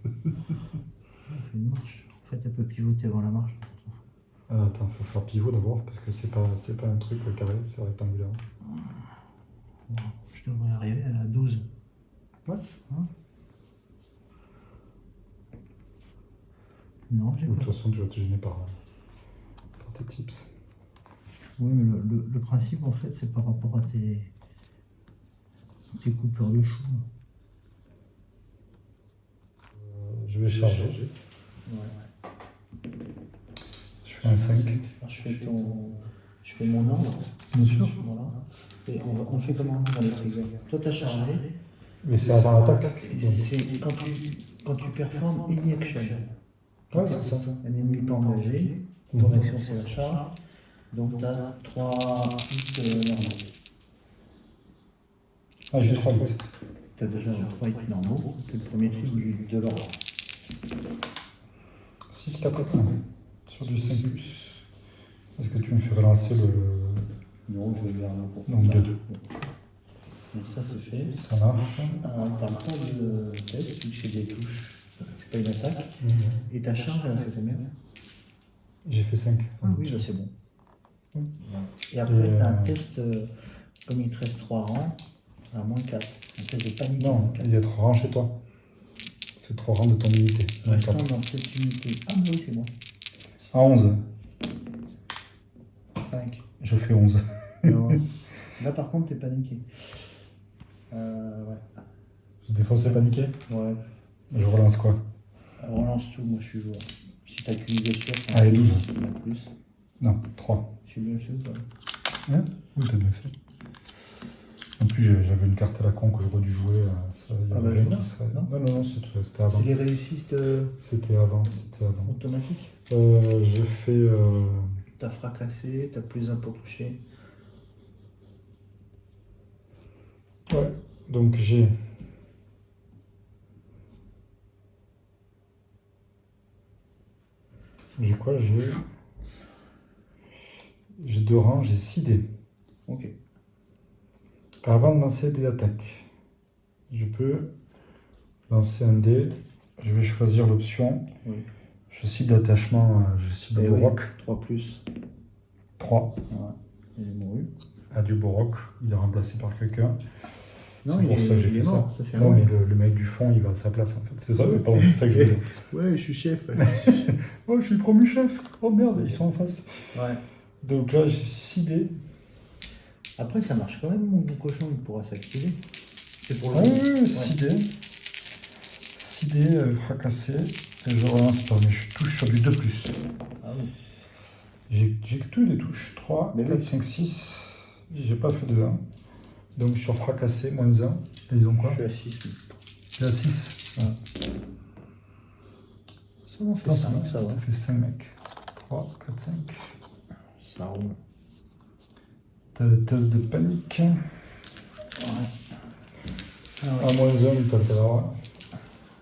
On fait une marche. Après, tu peux pivoter avant la marche. Attends, faut faire pivot d'abord parce que c'est pas un truc carré, c'est rectangulaire. Bon, je devrais arriver à 12. Ouais. Hein? Non, j'ai De pas. toute façon, tu vas te gêner par tes tips. Oui, mais le principe, en fait, c'est par rapport à tes coupures de chou. Je vais charger. Ouais. Je fais un 5. Alors, je fais mon ordre. Bien sûr. Voilà. Et on fait comment dans les triggers? Toi, tu as chargé. Mais c'est avant l'attaque. C'est quand tu performes any action. Ouais, c'est ça. Un ennemi pas engagé, ton action c'est la charge. Donc tu as 3 hits normaux. Ah, j'ai 3 hits. Tu as déjà 3 hits normaux. C'est le premier truc de l'ordre. 6, 4, 1. Sur du 5 plus. Est-ce que tu me fais relancer le. Non, je vais garder pour. Donc 2. Donc ça c'est fait. Ça marche. On parle pas de test, vu que c'est des touches. C'est pas une attaque. Et ta charge, elle a fait combien? J'ai fait 5. Ah oui, là c'est bon. Oui. Et après, tu as un test, comme il te reste 3 rangs, à moins 4. Un test de panique. Non, il y a 3 rangs chez toi. C'est 3 rangs de ton unité. Restant dans cette unité. Ah oui, c'est bon. À 11. 5. Je fais 11. Non. Là par contre, t'es paniqué. Ouais. Des fois, c'est paniqué. Ouais. Je relance quoi? Relance tout, moi je suis joueur. Si t'as qu'une blessure, t'en Allez, as 12. plus. Non, 3. Je suis bien fait ou pas? Hein? Oui, t'as bien fait. En plus, j'avais une carte à la con que j'aurais dû jouer. Ça, il y Ah avait bah, rien je qui serait... non. Non, c'était avant. C'est les réussites C'était avant. automatiques. J'ai fait... T'as fracassé, t'as plus 1 pour toucher. Ouais, donc j'ai... J'ai quoi? J'ai 2 rangs, j'ai 6 dés. Ok. Avant de lancer des attaques, je peux lancer un dé. Je vais choisir l'option. Oui. Je cible l'attachement, je cible Eh Borok. 3 plus. 3. Ouais. Il est mouru. Adieu Borok, il est remplacé par quelqu'un. Non, C'est pour ça que j'ai il est fait mort, ça. ça fait Non, un mais mois. le mec du fond, il va à sa place en fait. C'est ça, pardon, c'est ça que je veux dire. Ouais, je suis chef. Oh, je suis promu chef. Oh merde, ils sont en face. Ouais. Donc là, j'ai 6 dés. Après, ça marche quand même, mon cochon, il pourra s'activer. C'est pour le. Ah oui, Ouais. 6 dés. 6 dés fracassés. Et je relance par mes touches sur du 2 plus. Ah oui. J'ai que tous les touches. 3, Mais 4, oui. 5, 6. J'ai pas fait de 1. Donc sur fracassé, moins 1. Et ils ont quoi? Je suis à 6. J'ai à 6. Ouais. Ça m'en fait Attends, 5, ça ça va. fait 5 mecs. 3, 4, 5. Ça roule. T'as le test de panique. Ouais. Ah À ouais. moins 1, il t'a le droit.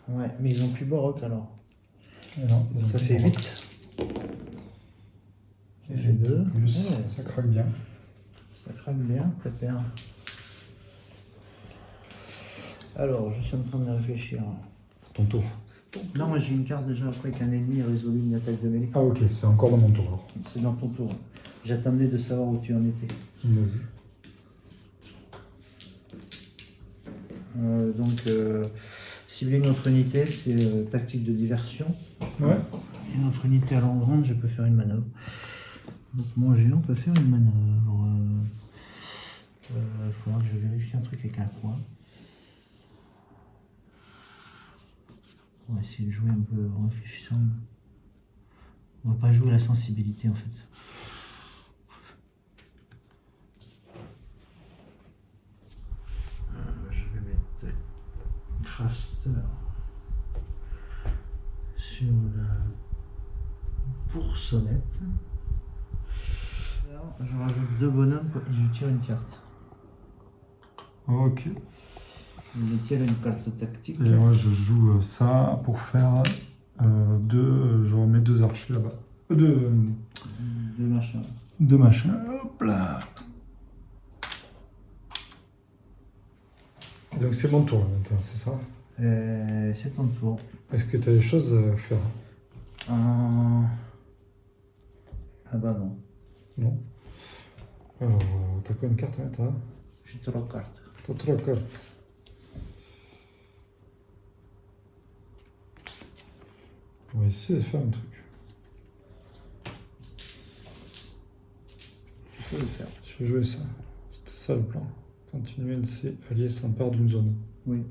Ouais, mais ils ont plus Borok alors. Et non, ils ont Ça plus fait le droit. 8. J'ai Ça fait 2. plus. Ouais, Ça craque bien. ça craque bien, pépère. Alors, je suis en train de réfléchir. C'est ton tour. Non, moi j'ai une carte déjà après qu'un ennemi a résolu une attaque de mêlée. Ah ok, c'est encore dans mon tour alors. C'est dans ton tour. J'attendais de savoir où tu en étais. Vas-y. Cibler notre unité, c'est tactique de diversion. Ouais. Et notre unité à longue range, je peux faire une manœuvre. Donc mon géant peut faire une manœuvre. Il faudra que je vérifie un truc avec un point. On va essayer de jouer un peu en réfléchissant. On va pas jouer à la sensibilité en fait. Je vais mettre Craster sur la poursonnette. Alors, je rajoute 2 bonhommes et je tire une carte. Ok. Je tire une carte tactique. Et moi je joue ça pour faire je remets 2 archers là-bas. Deux machins. machins. Hop là. Donc c'est mon tour là, maintenant, c'est ça? C'est ton tour. Est-ce que tu as des choses à faire? Ah bah non. Non. Alors, t'as quoi une carte à mettre là? J'ai 3 cartes. T'as 3 cartes. On va essayer de faire un truc. Tu peux le faire. Je vais jouer ça. C'était ça le plan. Quand une UNC alliée s'empare d'une zone. Oui.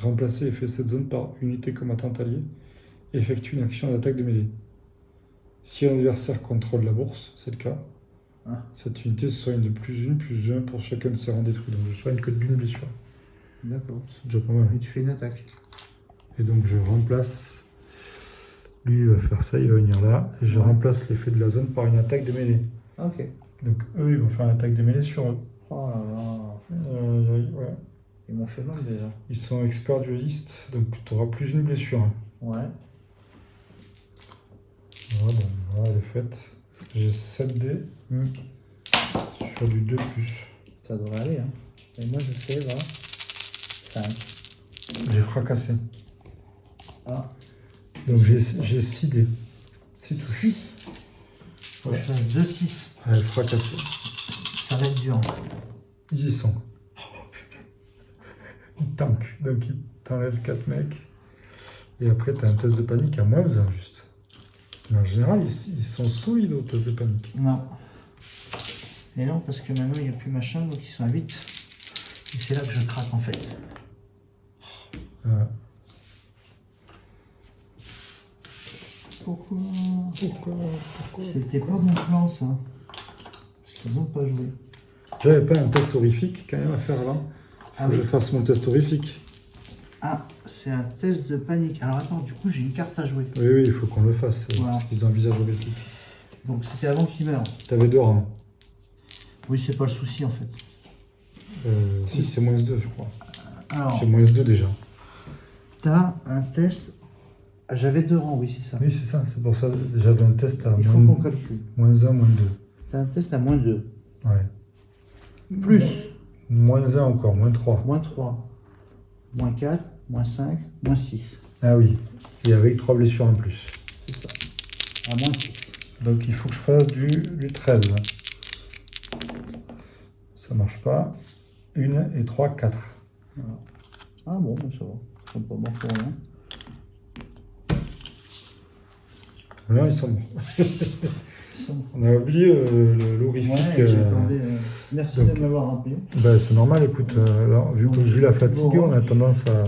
Remplacer l'effet de cette zone par unité combattante alliée et effectue une action d'attaque de mêlée. Si l'adversaire contrôle la bourse, c'est le cas, Ah. cette unité se soigne de plus 1 pour chacun de ses rangs détruits. Donc je soigne que d'une blessure. D'accord. C'est déjà pas mal. Et tu fais une attaque. Et donc je remplace. Lui il va faire ça, il va venir là. Et je Ouais. remplace l'effet de la zone par une attaque de mêlée. Ok. Donc eux ils vont faire une attaque de mêlée sur eux. Oh là là. Ouais. Ils m'ont fait mal déjà. Ils sont experts duellistes, donc tu auras plus une blessure. Ouais. Voilà, bon, voilà, elle est faite. J'ai 7 dés sur du 2+. Ça devrait aller, hein. Et moi je fais, là, 5. J'ai fracassé. Ah. Donc j'ai 6 dés. 6 touches. 6. Faut que je fasse 2, 6. Elle est fracassée. Ça va être dur. Ils y sont. Ils tankent. Donc ils t'enlèvent 4 mecs. Et après tu as un test de panique à -1 juste. Mais en général, ils sont solides au test de panique. Non. Et non, parce que maintenant il n'y a plus machin, donc ils sont à 8. Et c'est là que je craque en fait. Voilà. Pourquoi Pourquoi C'était pas mon plan ça. Parce qu'ils n'ont pas joué. J'avais pas un test horrifique quand même à faire avant. Ah Faut que oui. je fasse mon test horrifique. Ah, c'est un test de panique. Alors attends, du coup j'ai une carte à jouer. Oui, il faut qu'on le fasse. Voilà. Parce qu'ils ont un visage horrifique. Donc c'était avant qu'il meure. T'avais 2 rangs. Oui, c'est pas le souci en fait. Si, c'est -2, je crois. Alors, J'ai -2 déjà. t'as un test. Ah, j'avais 2 rangs, oui, c'est ça. Oui, c'est ça. C'est pour ça j'avais un test à Il faut qu'on -1, calcule. -2. T'as un test à -2. Ouais. Plus -1 encore, -3. -3, -4, -5, -6. Ah oui. Et avec 3 blessures en plus. C'est ça. À -6. Donc il faut que je fasse du 13. Ça marche pas. 1 et 3, 4. Voilà. Ah bon, ben ça va. Ils sont pas morts pour rien. Là, ils sont morts. Ils sont- On a oublié l'horrifique. Ouais, j'attendais. Merci donc- de m'avoir rappelé. Bah, c'est normal, écoute. Alors, vu que j'ai la fatigue, on a tendance à.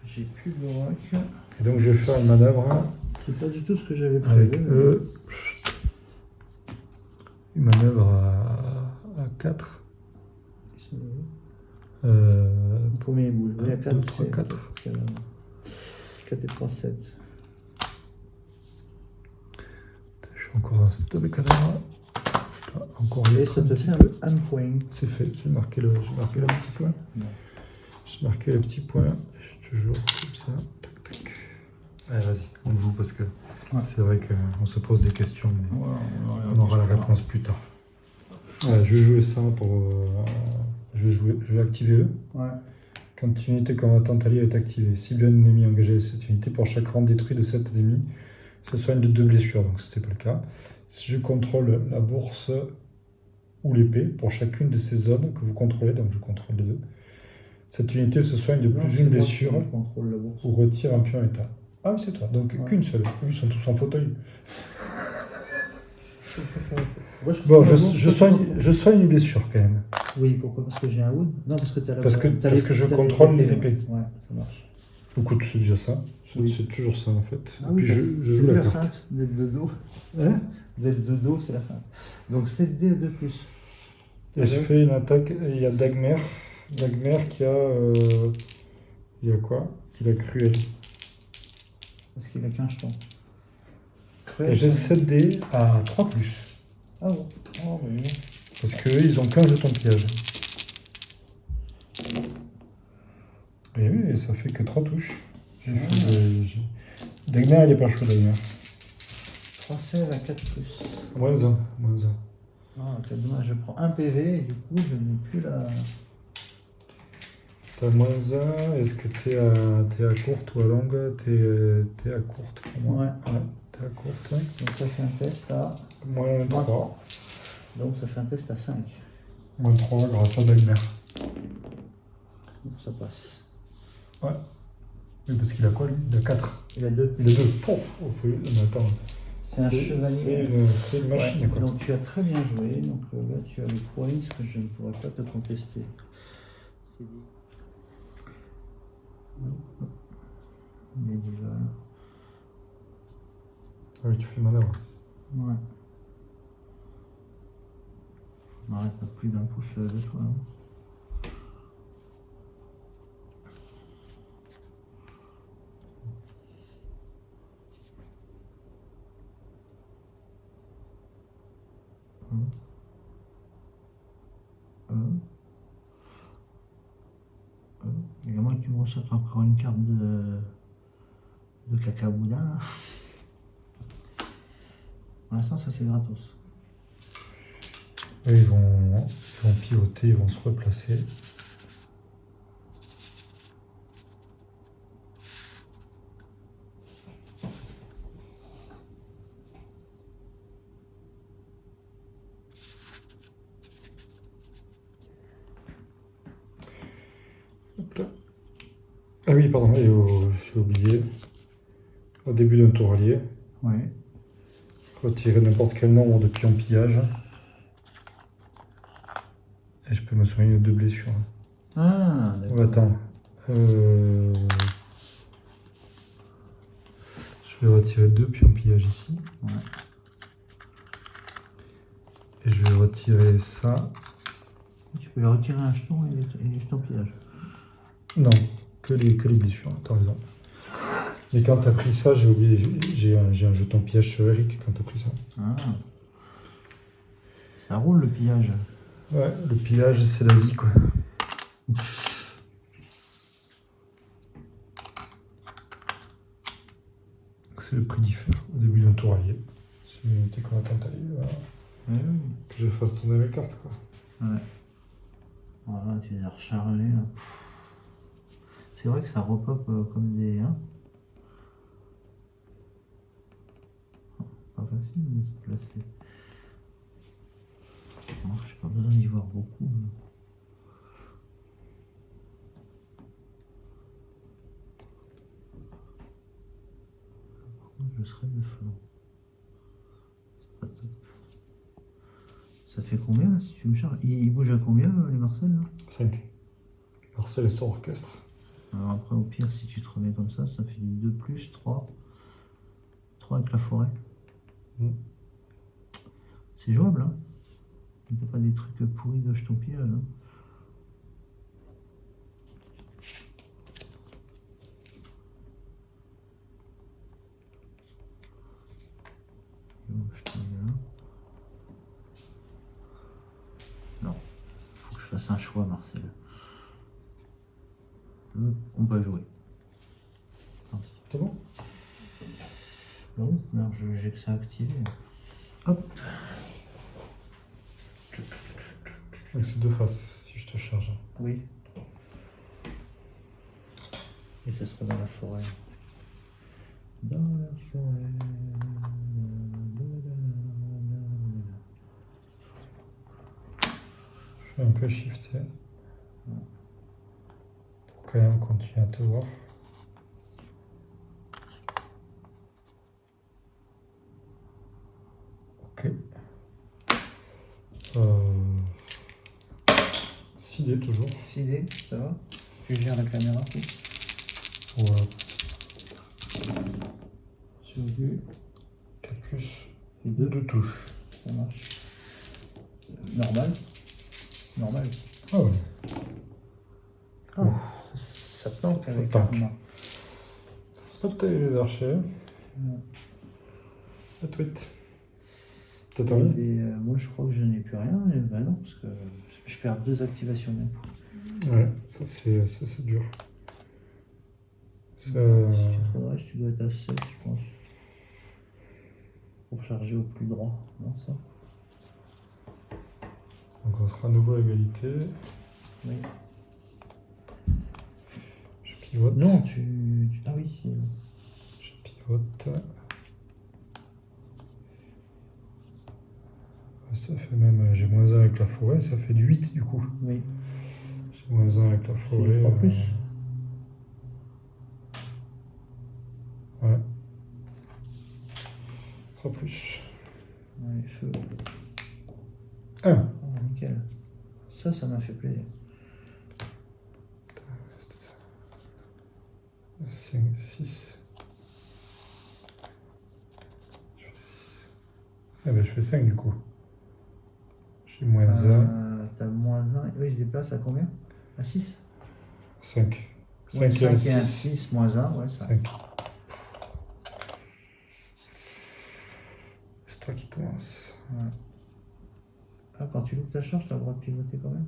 J'ai plus de rock. Et donc je vais faire une manœuvre C'est pas du tout ce que j'avais avec prévu. eux. Une manœuvre à 4. Le premier bouge. Oui, à 4. 2, 3, 4. 4 et 3, 7. Je suis encore dans cet état de cadavre. Je dois encore Et mettre ça un te petit fait peu. un point. C'est fait, j'ai marqué le petit point. Non. J'ai marqué le petit point. Je suis toujours comme ça. Tac, tac. Allez, vas-y, on joue parce que c'est vrai qu'on se pose des questions, mais on aura la réponse plus tard. Ouais, je vais jouer ça pour. Je vais activer eux. Ouais. Quand une unité combattante alliée est activée, cible un ennemi engagé cette unité pour chaque rang détruit de cet ennemi, se soigne de 2 blessures, donc ça c'est pas le cas. Si je contrôle la bourse ou l'épée pour chacune de ces zones que vous contrôlez, donc je contrôle les 2, cette unité se soigne de plus une blessure Contrôle la bourse. ou retire un pion état. Ah oui, c'est toi, donc Ouais. qu'une seule. Eux, ils sont tous en fauteuil. Moi, Bon, trouve je soigne une blessure quand même. Oui, pourquoi? Parce que j'ai un wood? Non, parce que tu as Parce que je contrôle les épées. Ouais, ça marche. Écoute, c'est déjà ça. Oui. C'est toujours ça en fait. Ah Et oui, puis je joue la carte. feinte d'être de dos. Hein D'être de dos, c'est la fin. Donc 7 dés de plus. Et je fais une attaque, et il y a Dagmer. Dagmer qui a. Il y a quoi? Il a cruel. Parce qu'il a qu'un jeton. Et j'ai 7 dés à 3+. Ah bon? Oh, oui. Parce qu'eux, ils ont qu'un jeton piège. Et oui, et ça fait que 3 touches. Dagmer, il est pas chaud Dagmer. 3 sèves à 4 plus. -1. Ah, quel dommage. Je prends un PV et du coup, je n'ai plus la. T'as -1. Est-ce que t'es à courte ou à longue? T'es à courte pour moi. Ouais. T'es à courte. Donc ça fait un test à -3. Donc ça fait un test à 5. -3 grâce à Belmer. Donc ça passe. Ouais. Oui, parce qu'il a quoi lui? Il a 4. Il a 2. Il a 2. Oh, mais attends. C'est un chevalier. C'est une machine. Ouais, quoi. donc tu as très bien joué. Donc là tu as le point que je ne pourrais pas te contester. C'est dit. Médiéval. Ah oui, tu fais manœuvre. Ouais. On n'arrête pas plus d'un pouce de toi. Hein. Et à moins que tu me ressortes encore une carte de Cacaboudin là. Pour l'instant ça c'est gratos. Et ils vont pivoter, ils vont se replacer. Hop là. Ah oui, pardon, j'ai oublié. Au début d'un tour allié, Ouais. retirer n'importe quel nombre de pions pillage. Et je peux me soigner de 2 blessures. Ah, Oh, attends. Je vais retirer 2 pions pillage ici. Ouais. Et je vais retirer ça. Tu peux retirer un jeton et les jetons pillage. Non, que les blessures, t'as raison. Mais quand t'as pris ça, j'ai oublié, j'ai un jeton pillage sur Eric quand t'as pris ça. Ah. Ça roule le pillage. Ouais, le pillage, c'est la vie, quoi. C'est le prix diffère au début d'un tour allié. Si t'es combattant allié, voilà. Oui. Que je fasse tourner mes cartes, quoi. Ouais. Voilà, tu les as rechargés là. C'est vrai que ça repop comme des. Hein. Pas facile de se placer. Non, j'ai pas besoin d'y voir beaucoup. Par contre, je serais de flanc. C'est pas top. Ça fait combien là si tu me charges? Il bouge à combien les Marcel là? 5. Marcel et son orchestre. Alors après au pire si tu te remets comme ça fait du 2 plus 3. 3 avec la forêt. C'est jouable hein. T'as pas des trucs pourris de jetons pillage hein. Non, faut que je fasse un choix Marcel. On va jouer. C'est bon? Non, non j'ai que ça activé. Hop. Donc c'est 2 faces si je te charge. Oui. Et ce sera dans la forêt. Dans la forêt. Je vais un peu shifter. Pour quand même continuer à te voir. Ok. 6D toujours. 6D, ça va? Tu gères la caméra? Ouais. Sur vue. 4 plus. Et 2. 2 touches. Ça marche. Normal. Normal. Ah ouais. Ah, ça tank avec tank. Arma. Pas de taille les archers. Ouais. À tweet. T'as terminé? Et moi je crois que je n'ai plus rien. Et ben non, parce que je perds 2 activations d'un coup. Ouais, ça c'est dur. Si tu faudrait, tu dois être à 7, je pense. Pour charger au plus droit. Non, ça. Donc on sera à nouveau à égalité. Oui. pivote. Non, Ah oui, Je pivote. Ça fait même... J'ai moins 1 avec la forêt, ça fait du 8 du coup. oui. J'ai moins 1 avec la forêt. 3 plus. Ouais. 3 plus. Ouais, feu. 1. Oh, nickel. Ça m'a fait plaisir. 5, 6. Je fais 6. Eh ben je fais 5 du coup. J'ai moins 1. T'as moins 1. Oui, il se déplace à combien? À 6? 5. Ouais, 5 et un 5 et un 6. 6, moins 1, ouais, ça. 5. C'est toi qui commence. Ouais. Ah, quand tu loupes ta charge, t'as le droit de pivoter quand même?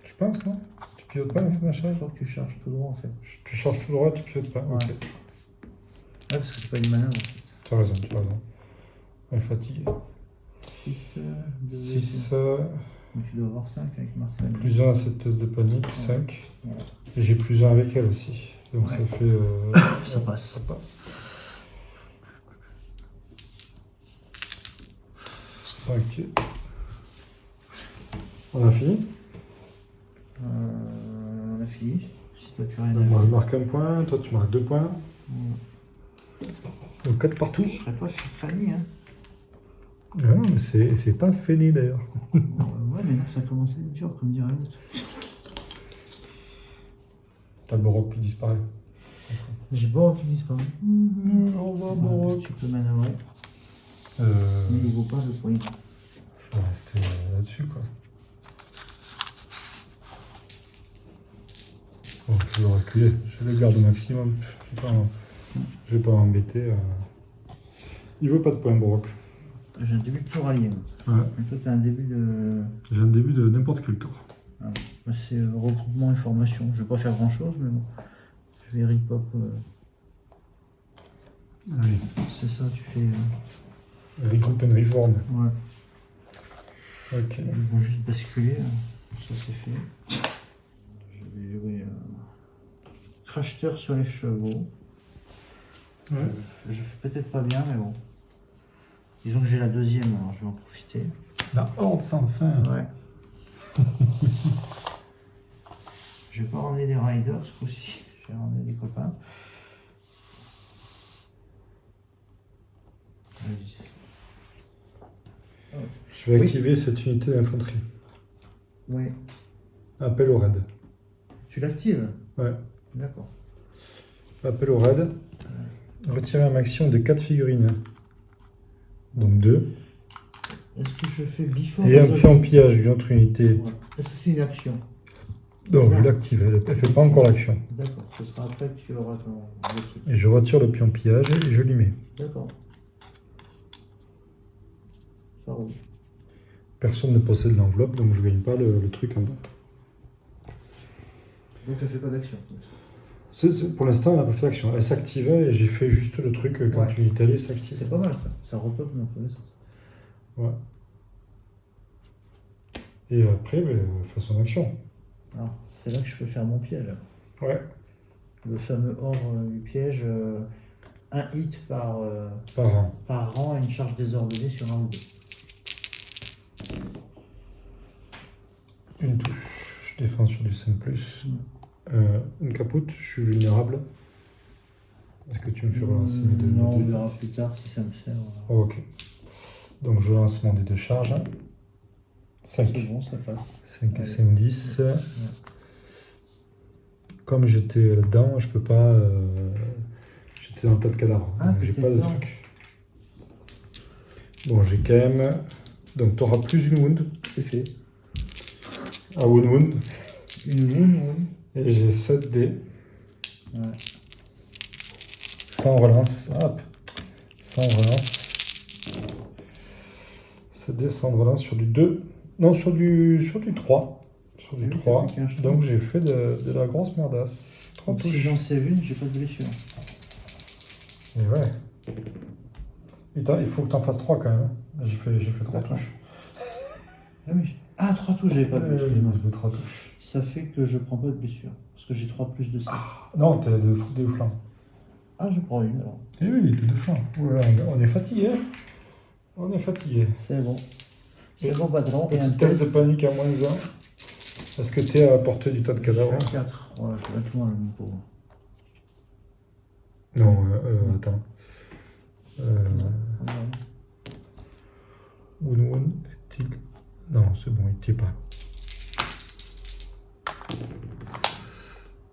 Tu penses, non? Tu pivotes pas la fin de la Je charge? crois que tu charges tout droit en fait. Tu charges tout droit, tu pivotes pas. Ouais. Ok. Ouais, parce que c'est pas une manœuvre. Tu as raison, tu as raison. Elle est fatiguée. 6, 6. Donc tu dois avoir 5 avec Marcel. Plus 1 à cette thèse de panique. 5. Ouais. Et j'ai plus 1 avec elle aussi. Donc Ouais. ça fait. Ça passe. Ça passe. Ça active. On a fini. On a fini. Si toi tu as rien Donc à moi je dire. marque 1 point, toi tu marques 2 points. Donc 4 partout. Je serais pas Fanny, hein. Non, mais c'est pas fini d'ailleurs. Ouais, mais là ça commençait à être dur, comme dirait l'autre. T'as le baroque qui disparaît. J'ai pas qui disparaît. On va baroque. Tu peux manœuvrer. Mais il vaut pas de point. Je vais rester là-dessus quoi. Bon, je vais reculer, je le garde au maximum. Je vais pas m'embêter. Il veut pas de point baroque. J'ai un début de tour allié. Ouais. Et toi t'as un début de. J'ai un début de n'importe quel tour. Ah, bah, c'est regroupement information. Je vais pas faire grand chose, mais bon. Je vais repop. Oui. C'est ça, tu fais. Regroup and reform. Ouais. Ok. Ils vont juste basculer. Ça c'est fait. Je vais jouer Crashter sur les chevaux. Ouais. Je fais peut-être pas bien, mais bon. Disons que j'ai la deuxième, alors je vais en profiter. La horde sans fin. Ouais. Je vais pas ramener des riders ce coup-ci. Je vais ramener des copains. Vas-y. Je vais Oui. activer cette unité d'infanterie. Ouais. Appel au raid. Tu l'actives? Ouais. D'accord. Appel au raid. Retirer un maximum de 4 figurines. Donc 2. Est-ce que je fais before Et un the- pion en pillage d'une autre unité. Ouais. Est-ce que c'est une action? Donc je l'active, elle ne fait pas encore l'action. D'accord. Ce sera après que tu auras ton le truc. Et je retire le pion pillage et je l'y mets. D'accord. Ça roule. Personne ne possède l'enveloppe, donc je ne gagne pas le truc en bas. Donc elle fait pas d'action. Pour l'instant, elle n'a pas fait d'action. Elle s'activait et j'ai fait juste le truc quand Ouais. une unité alliée s'active. C'est pas mal ça. Ça repop dans tous les sens. Ouais. Et après, fait son action. Alors, c'est là que je peux faire mon piège. Ouais. Le fameux ordre du piège. Un hit par rang et une charge désordonnée sur un ou deux. Une touche. Je défends sur du 5+. Une capote, je suis vulnérable. Est-ce que tu me fais relancer mes deux Non, on mes deux verra plus tard si ça me sert. Oh, ok. Donc je lance mon dé de charge. 5. C'est bon, ça passe. 5 et Allez. 5, 10. Comme j'étais là-dedans, je peux pas. J'étais dans le tas de cadavres. Ah, donc j'ai t'étais pas de dedans. truc. Bon, j'ai quand même. Donc tu auras plus une wound. C'est fait. À wound. Une wound, oui. Et j'ai 7 dés. Ouais. Sans relance. Hop. Sans relance. 7 dés sans relance sur du 2. Non, sur du 3. Sur du Oui, 3. t'as fait 15. Donc j'ai fait de la grosse merdasse. 3 Donc, si touches. j'en save une, j'ai pas de blessure. Et ouais. Il faut que tu en fasses 3 quand même. Hein. J'ai fait 3 D'accord. touches. Ah oui. Ah, 3 touches, j'avais pas de blessure. J'ai fait 3 touches. Ça fait que je prends pas de blessure. Parce que j'ai 3 plus de 7. Non, t'es de flanc. Ah, je prends une alors. Eh oui, t'es de flanc. Oula, on est fatigué. Hein. On est fatigué. C'est bon. C'est bon, patron. Et un Petit test de panique à -1. Est-ce que t'es à la portée du tas de cadavres? 4. Voilà, je vais être loin, là, mon pauvre. Non, attends. Voilà. Woon est-il... Non, c'est bon, il t'y est pas.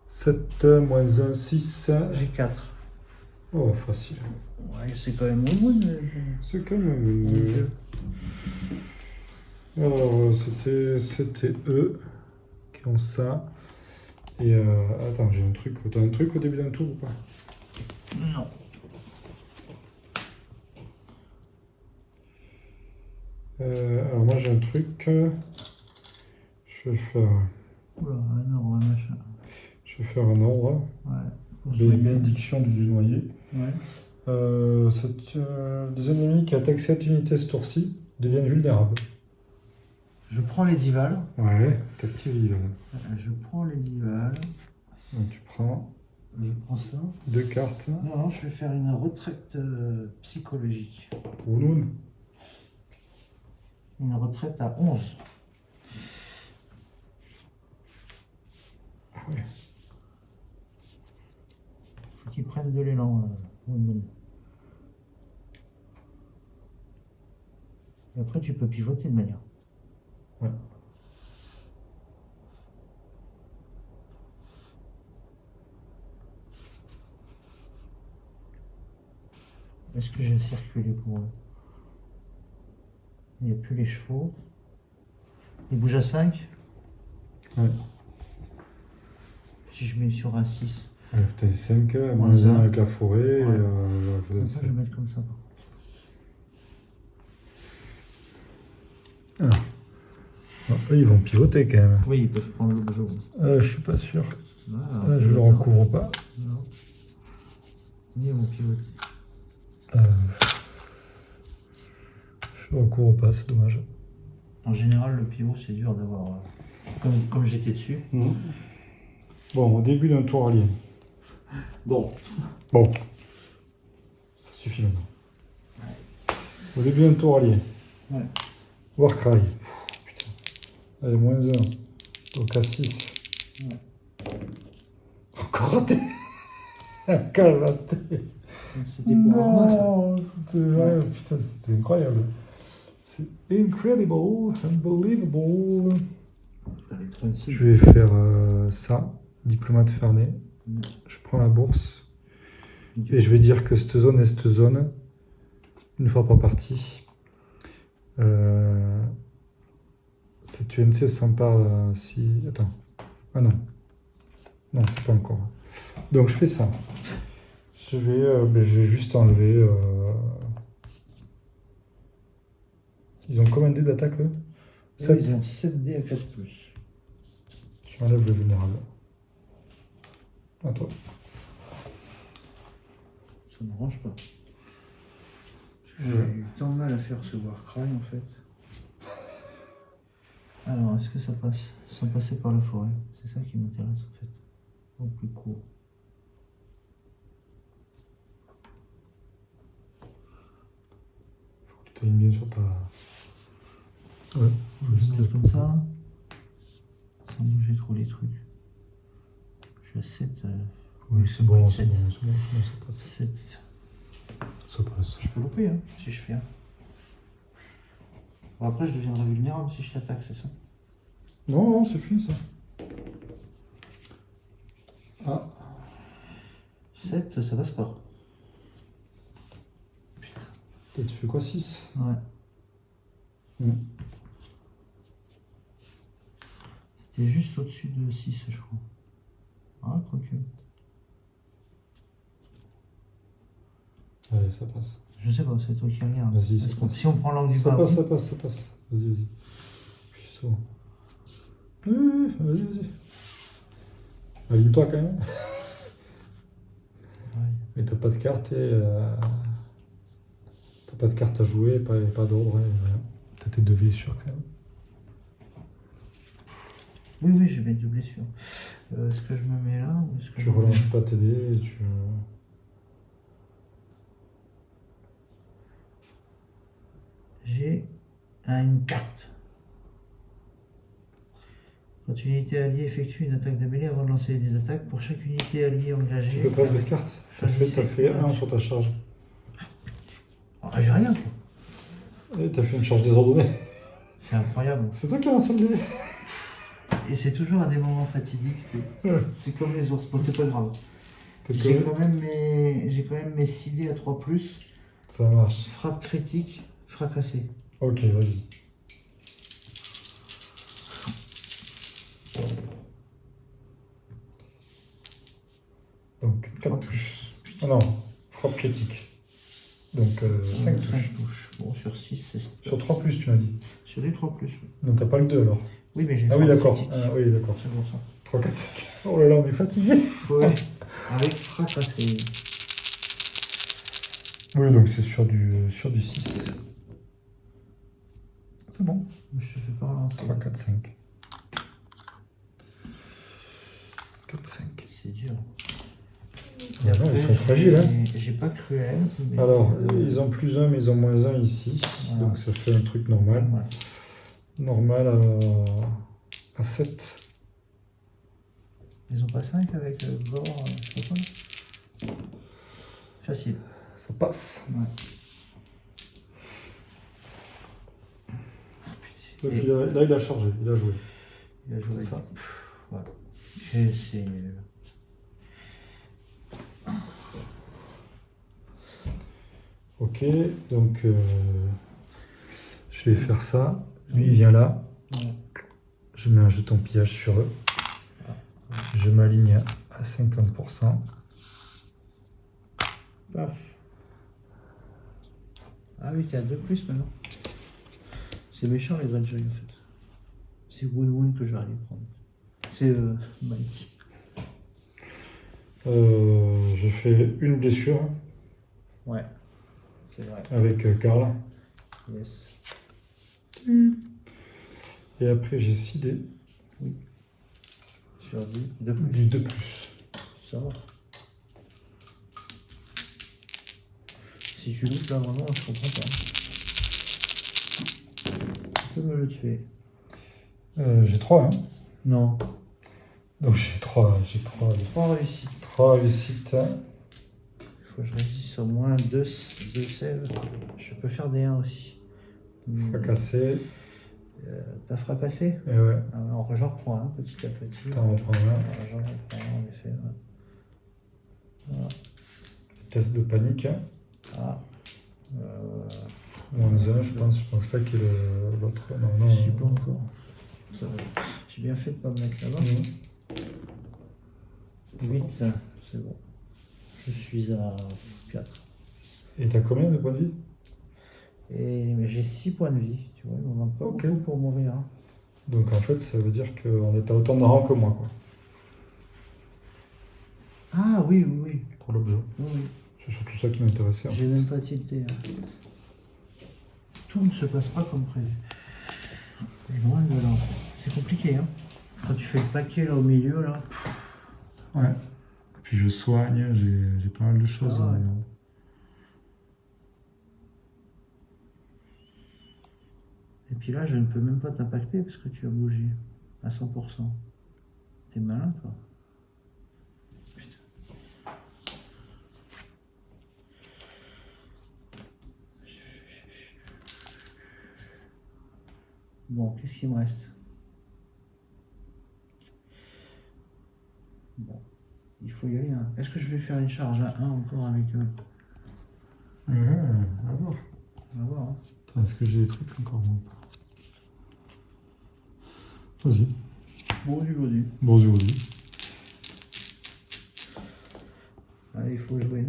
7, -1, 6. J'ai 4. Oh, facile. Ouais, c'est quand même Woon. C'est quand même... Alors, c'était eux qui ont ça. Et attends, j'ai un truc. T'as un truc au début d'un tour ou pas? Non. Alors moi j'ai un truc. Je vais faire... Oula, un ordre, un machin. Je vais faire un ordre. Ouais. Bénédiction du noyer. Ouais. Les ennemis qui attaquent cette unité ce tour-ci deviennent vulnérables. Je prends les divals. Ouais, t'actives l'IVAL. Je prends les divals. Donc tu prends Je prends ça. 2 cartes. Non, non, je vais faire une retraite psychologique. Woon. Une retraite à 11. Ah ouais. Faut qu'ils prennent de l'élan. Et après, tu peux pivoter de manière. Ouais. Est-ce que j'ai circulé pour eux? Il n'y a plus les chevaux. Ils bougent à 5. Ouais. Si je mets sur un 6. Ouais, t'as 5, Moins -1 un. avec la forêt. Ouais. Et, Ça, je vais mettre comme ça. Ah. Non, eux, ils vont pivoter quand même. Oui, ils peuvent prendre l'objet. Je suis pas sûr. Voilà, Là, je le recouvre pas. Non. Ni ils vont pivoter. Je le recouvre pas, c'est dommage. En général, le pivot, c'est dur d'avoir. Comme j'étais dessus. Bon, au début d'un tour allié. Bon. Bon. Ça suffit maintenant. Au début d'un tour allié. Ouais. Warcry. Putain. Allez, -1. Donc à 6. Ouais. Encore raté. Encore raté. C'était pour Arma, ça. Non, c'était... Ouais, putain, c'était incroyable. C'est incredible, unbelievable. T'avais 36. Je vais faire ça, diplomate fermé. Je prends la bourse. Et je vais dire que cette zone et cette zone, une fois par partie, cette UNC s'empare si... Attends. Ah non. Non, c'est pas encore. Donc je fais ça. Je vais juste enlever... Ils ont commandé d'attaque eux? Oui, ils ont 7D à 4+. Je m'enlève le vulnérable. À toi. Ça ne m'arrange pas. J'ai eu tant de mal à faire ce Warcry en fait. Alors, est-ce que ça passe sans passer par la forêt? C'est ça qui m'intéresse en fait. Au plus court. Faut que tu t'alignes bien sur ta... Ouais. Je vais mettre comme ça. Sans bouger trop les trucs. Je suis à 7. Oui, c'est bon, c'est 7. bon, c'est bon, ça passe. 7. Ça passe. Je peux louper hein, si je fais un. Bon, après, je deviendrai vulnérable si je t'attaque, c'est ça? Non, non, c'est fini ça. Ah. 7, ça passe pas. Putain. Toi, tu fais quoi, 6? Ouais. C'était juste au-dessus de 6, je crois. Ah, quoique. Allez, ça passe. Je sais pas, c'est toi qui regarde. Vas-y, ça passe. Si on prend l'angle du Ça bas, passe, oui. ça passe, ça passe. Vas-y, vas-y. C'est bon. Oui, vas-y, vas-y. Aligne-toi quand même. Ouais. Mais t'as pas de carte et... T'as pas de carte à jouer, pas d'ordre, rien. T'as tes 2 V sûrs quand même. Oui, oui, je vais mettre deux blessures. Est-ce que je me mets là ou est-ce que Tu je me relances mets- pas tes dés et tu... J'ai une carte. Quand une unité alliée effectue une attaque de mêlée avant de lancer des attaques, pour chaque unité alliée engagée. Tu peux pas jouer de carte. T'as fait 1 sur ta charge. Ah, j'ai rien quoi. Et t'as fait une charge désordonnée. C'est incroyable. C'est toi qui as lancé le dé. Et c'est toujours à des moments fatidiques. Ouais. C'est comme les ours. Bon, c'est pas grave. T'es J'ai quand quand même mes 6 dés à 3+. Ça marche. Frappe critique, fracassé. Ok, vas-y. Donc 4 touches. Oh non, frappe critique. Donc 5 touches. 5 touches. Bon, sur 6, c'est. Sur 3 plus, tu m'as dit. Sur les 3+. Oui, Non, t'as pas le 2 alors. oui mais j'ai Ah oui, frappe d'accord. critique. Ah, oui, d'accord. C'est pour ça. 3, 4, 5. Oh là là, on est fatigué. Ouais. Avec fracassé. Oui, donc c'est sur du 6. C'est bon. Je te fais pas relancer. 3, 4, 5. 4, 5. C'est dur. Ah non, ils sont fragiles, hein. J'ai pas cruel. Mais... Alors, ils ont +1, mais ils ont -1 ici. Voilà. Donc ça fait un truc normal. Voilà. Normal à 7. Ils ont pas 5 avec bord, je sais pas. Facile. Ça passe. Ouais. Donc Et- là, il a chargé, il a joué. Il a joué. C'est ça. Ouais. C'est nul. Ok, donc je vais faire ça. Lui, il vient là. Ouais. Je mets un jeton pillage sur eux. Je m'aligne à 50%. Paf. Ah oui, t'es à 2+ maintenant. C'est méchant les Greyjoy en fait. C'est Woon que j'arrive à prendre. C'est Mighty. Je fais une blessure Ouais. C'est vrai. avec Karl. Yes. Et après, j'ai 6 dés. Sur 10. 2+. Du 2+. Ça va. Si tu loupes là vraiment, je comprends pas. Tu peux me le tuer. J'ai 3, hein. Non. Donc j'ai 3 3 réussites. 3 réussites. Il faut que je résiste au moins 2 sèves. Je peux faire des 1 aussi. Fracassé. T'as fracassé? Et ouais, Alors j'en reprends un petit à petit. t'en reprends un. J'en reprends un en effet. Ouais. Voilà. Test de panique. Ah. -1, je pense pas qu'il y ait l'autre. Non, non. Je suis pas encore. Ça va. J'ai bien fait de pas me mettre là-bas. 8, c'est bon. Je suis à 4. Et t'as combien de points de vie? Mais j'ai 6 points de vie, tu vois, il me manque pas Ok. beaucoup pour mourir. Hein. Donc en fait, ça veut dire qu'on est à autant de rang que moi, quoi, Ah oui, oui, oui. pour l'objet. Oui, oui. C'est surtout ça qui m'intéressait. en J'ai fait. même pas tilté. Hein. Tout ne se passe pas comme prévu. Loin de là. C'est compliqué, hein. Quand tu fais le paquet là au milieu, là. Ouais. Puis je soigne, j'ai pas mal de choses. Ah ouais. Et puis là, je ne peux même pas t'impacter parce que tu as bougé à 100%. T'es malin, toi. Putain. Bon, qu'est-ce qu'il me reste? Bon, il faut y aller. Hein. Est-ce que je vais faire une charge à 1 encore avec eux? Ouais, on va voir. On va voir. Hein. Attends, est-ce que j'ai des trucs encore bon. Vas-y. Bon, du bon. Bon, vas-y. Allez, il faut jouer.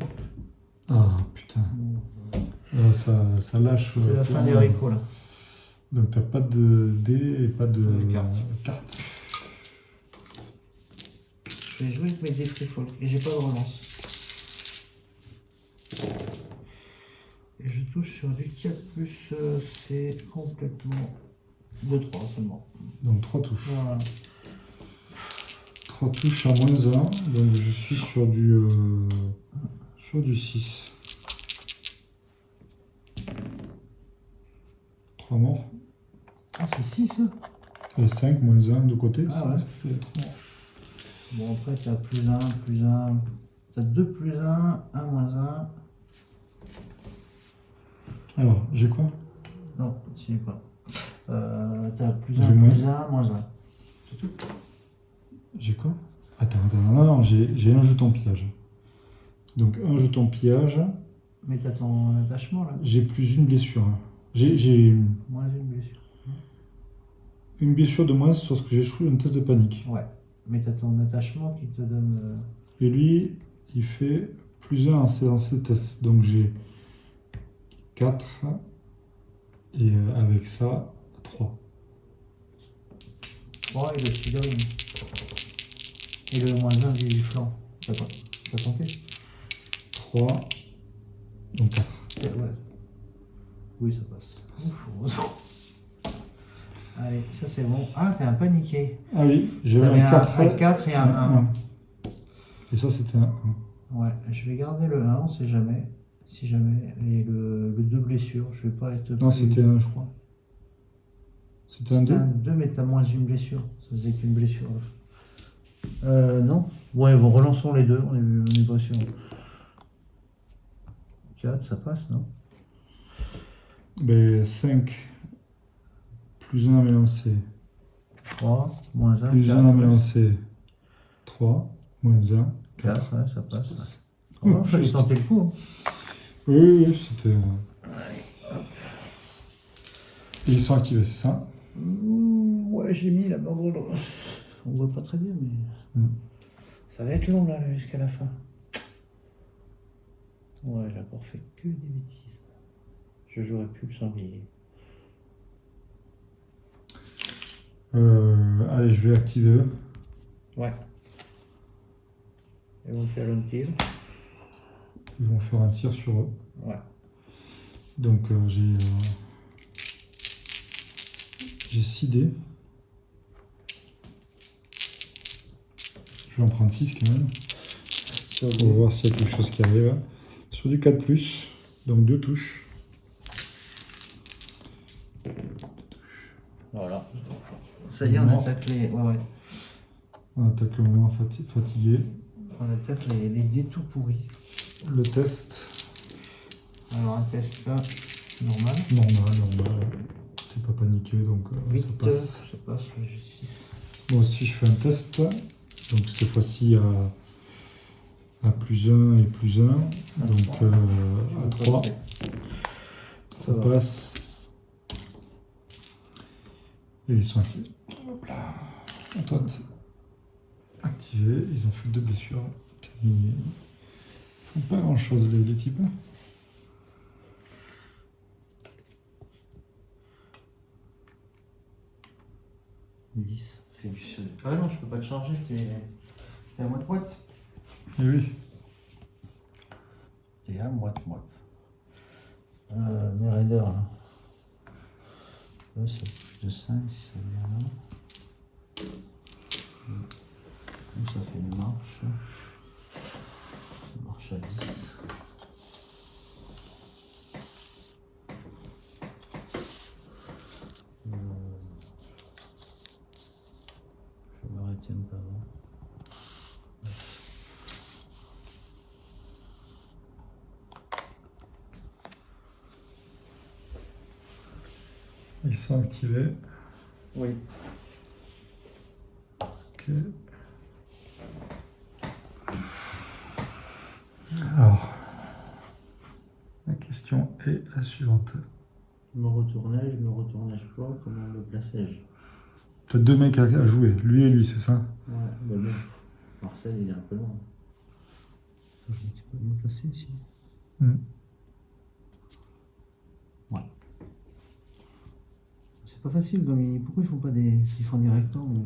Ah putain. Bon. Ça lâche. C'est la fin des tout. haricots là. Donc t'as pas de dés et pas de cartes. Je vais jouer avec mes dés free folk et j'ai pas de relance. Et je touche sur du 4+, c'est complètement 2-3 seulement. Donc 3 touches. Voilà. 3 touches à -1, donc je suis sur du 6. 3 morts. Ah, c'est 6 ça. Et 5, -1 de côté, Ah ça ouais. fait 3 morts. Bon, après, t'as +1. T'as 2 +1, 1 -1. Alors, j'ai quoi? Non, tu sais pas. T'as J'ai +1, moins. +1, -1. C'est tout. J'ai quoi? Attends, non, j'ai un jeton pillage. Donc un jeton pillage, Mais t'as ton attachement là. j'ai plus une blessure. J'ai Moins une blessure. une blessure de moins sur ce que j'ai échoué un test de panique. Ouais. Mais t'as ton attachement qui te donne. Et lui, il fait +1 dans ses tests. Donc j'ai 4 et avec ça, 3. 3 et le figurine. Et le -1 du flanc. T'as compté? 3, donc 4. Ouais. Oui, ça passe. Ouf, heureusement. Allez, ça c'est bon. Ah, t'es un paniqué. Ah oui, j'ai T'avais un 4, un 4 et un 1. Et ça, c'était un 1. Ouais, je vais garder le 1, on sait jamais. Si jamais. Et le 2 blessures, je vais pas être. Non, c'était un, je crois. C'était un C'était 2. un 2, mais t'as moins une blessure. Ça faisait qu'une blessure. Non. Ouais, bon, relançons les deux, on est pas sûr. 4, ça passe, non? Ben, 5, +1 à mélancer. 3, -1, +1 à 4. mélancer. 3, -1, 4. 4, ouais, ça passe. passe. Ouais. Oh, fallait tenter le coup. Hein. Oui, c'était. Allez, hop. Ils sont activés, c'est ça? Ouais, j'ai mis la banderole. On voit pas très bien, mais. Ça va être long là jusqu'à la fin. Ouais, j'ai encore fait que des bêtises. Je jouerai plus le sanglier. Allez, je vais activer eux. Ouais. Ils vont faire un tir. Ils vont faire un tir sur eux. Ouais. Donc j'ai 6 dés. Je vais en prendre 6 quand même. On va voir s'il y a quelque chose qui arrive. Sur du 4+, donc 2 touches. Voilà. Ça y est, on attaque les. Ouais, ouais. On attaque le moment fatigué. On attaque les dés tout pourris. Le test. Alors un test ça, normal. Normal. T'es pas paniqué, donc 8, ça passe. ça passe, j'ai 6. Moi aussi je fais un test. Donc cette fois-ci à +1 et +1. Donc à 3. Ça passe. Et ils sont activés. Hop là. Toi, activés. Ils ont fait 2 blessures. Ils font pas grand chose les types. 10. Ah non, je peux pas te changer, t'es à moite-moite. Et oui. T'es à moite-moite. Mes raiders là. Eux, c'est plus de 5 si ça vient là. Comme ça fait une marche. Ça marche à 10. Je vais m'arrêter un peu avant. Ils sont activés. Oui. Ok. Alors, la question est la suivante. Je me retournais-je pas, comment le plaçais-je? Tu as 2 mecs à jouer, lui et lui, c'est ça? Ouais, bah bon. Marcel, il est un peu loin. Tu peux me placer ici? Ouais. C'est pas facile, comme pourquoi ils font pas des. Ils font des rectangles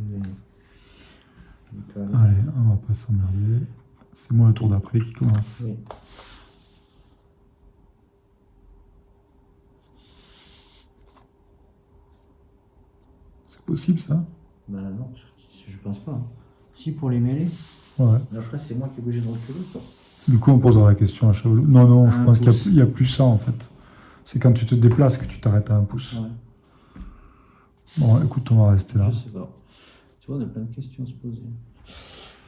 Allez, on va pas s'emmerder. C'est moi le tour d'après qui commence. Oui. C'est possible ça? Bah non, je pense pas. Hein. Si, pour les mêlées. Ouais. Mais après, c'est moi qui ai obligé de reculer, quoi. Du coup, on posera la question à Chaoulou. Non, non, je Un pense qu'il pouce. y a plus ça en fait. C'est quand tu te déplaces que tu t'arrêtes à 1 pouce. Ouais. Bon, écoute, on va rester là. Je sais pas. Tu vois, on a plein de questions à se poser.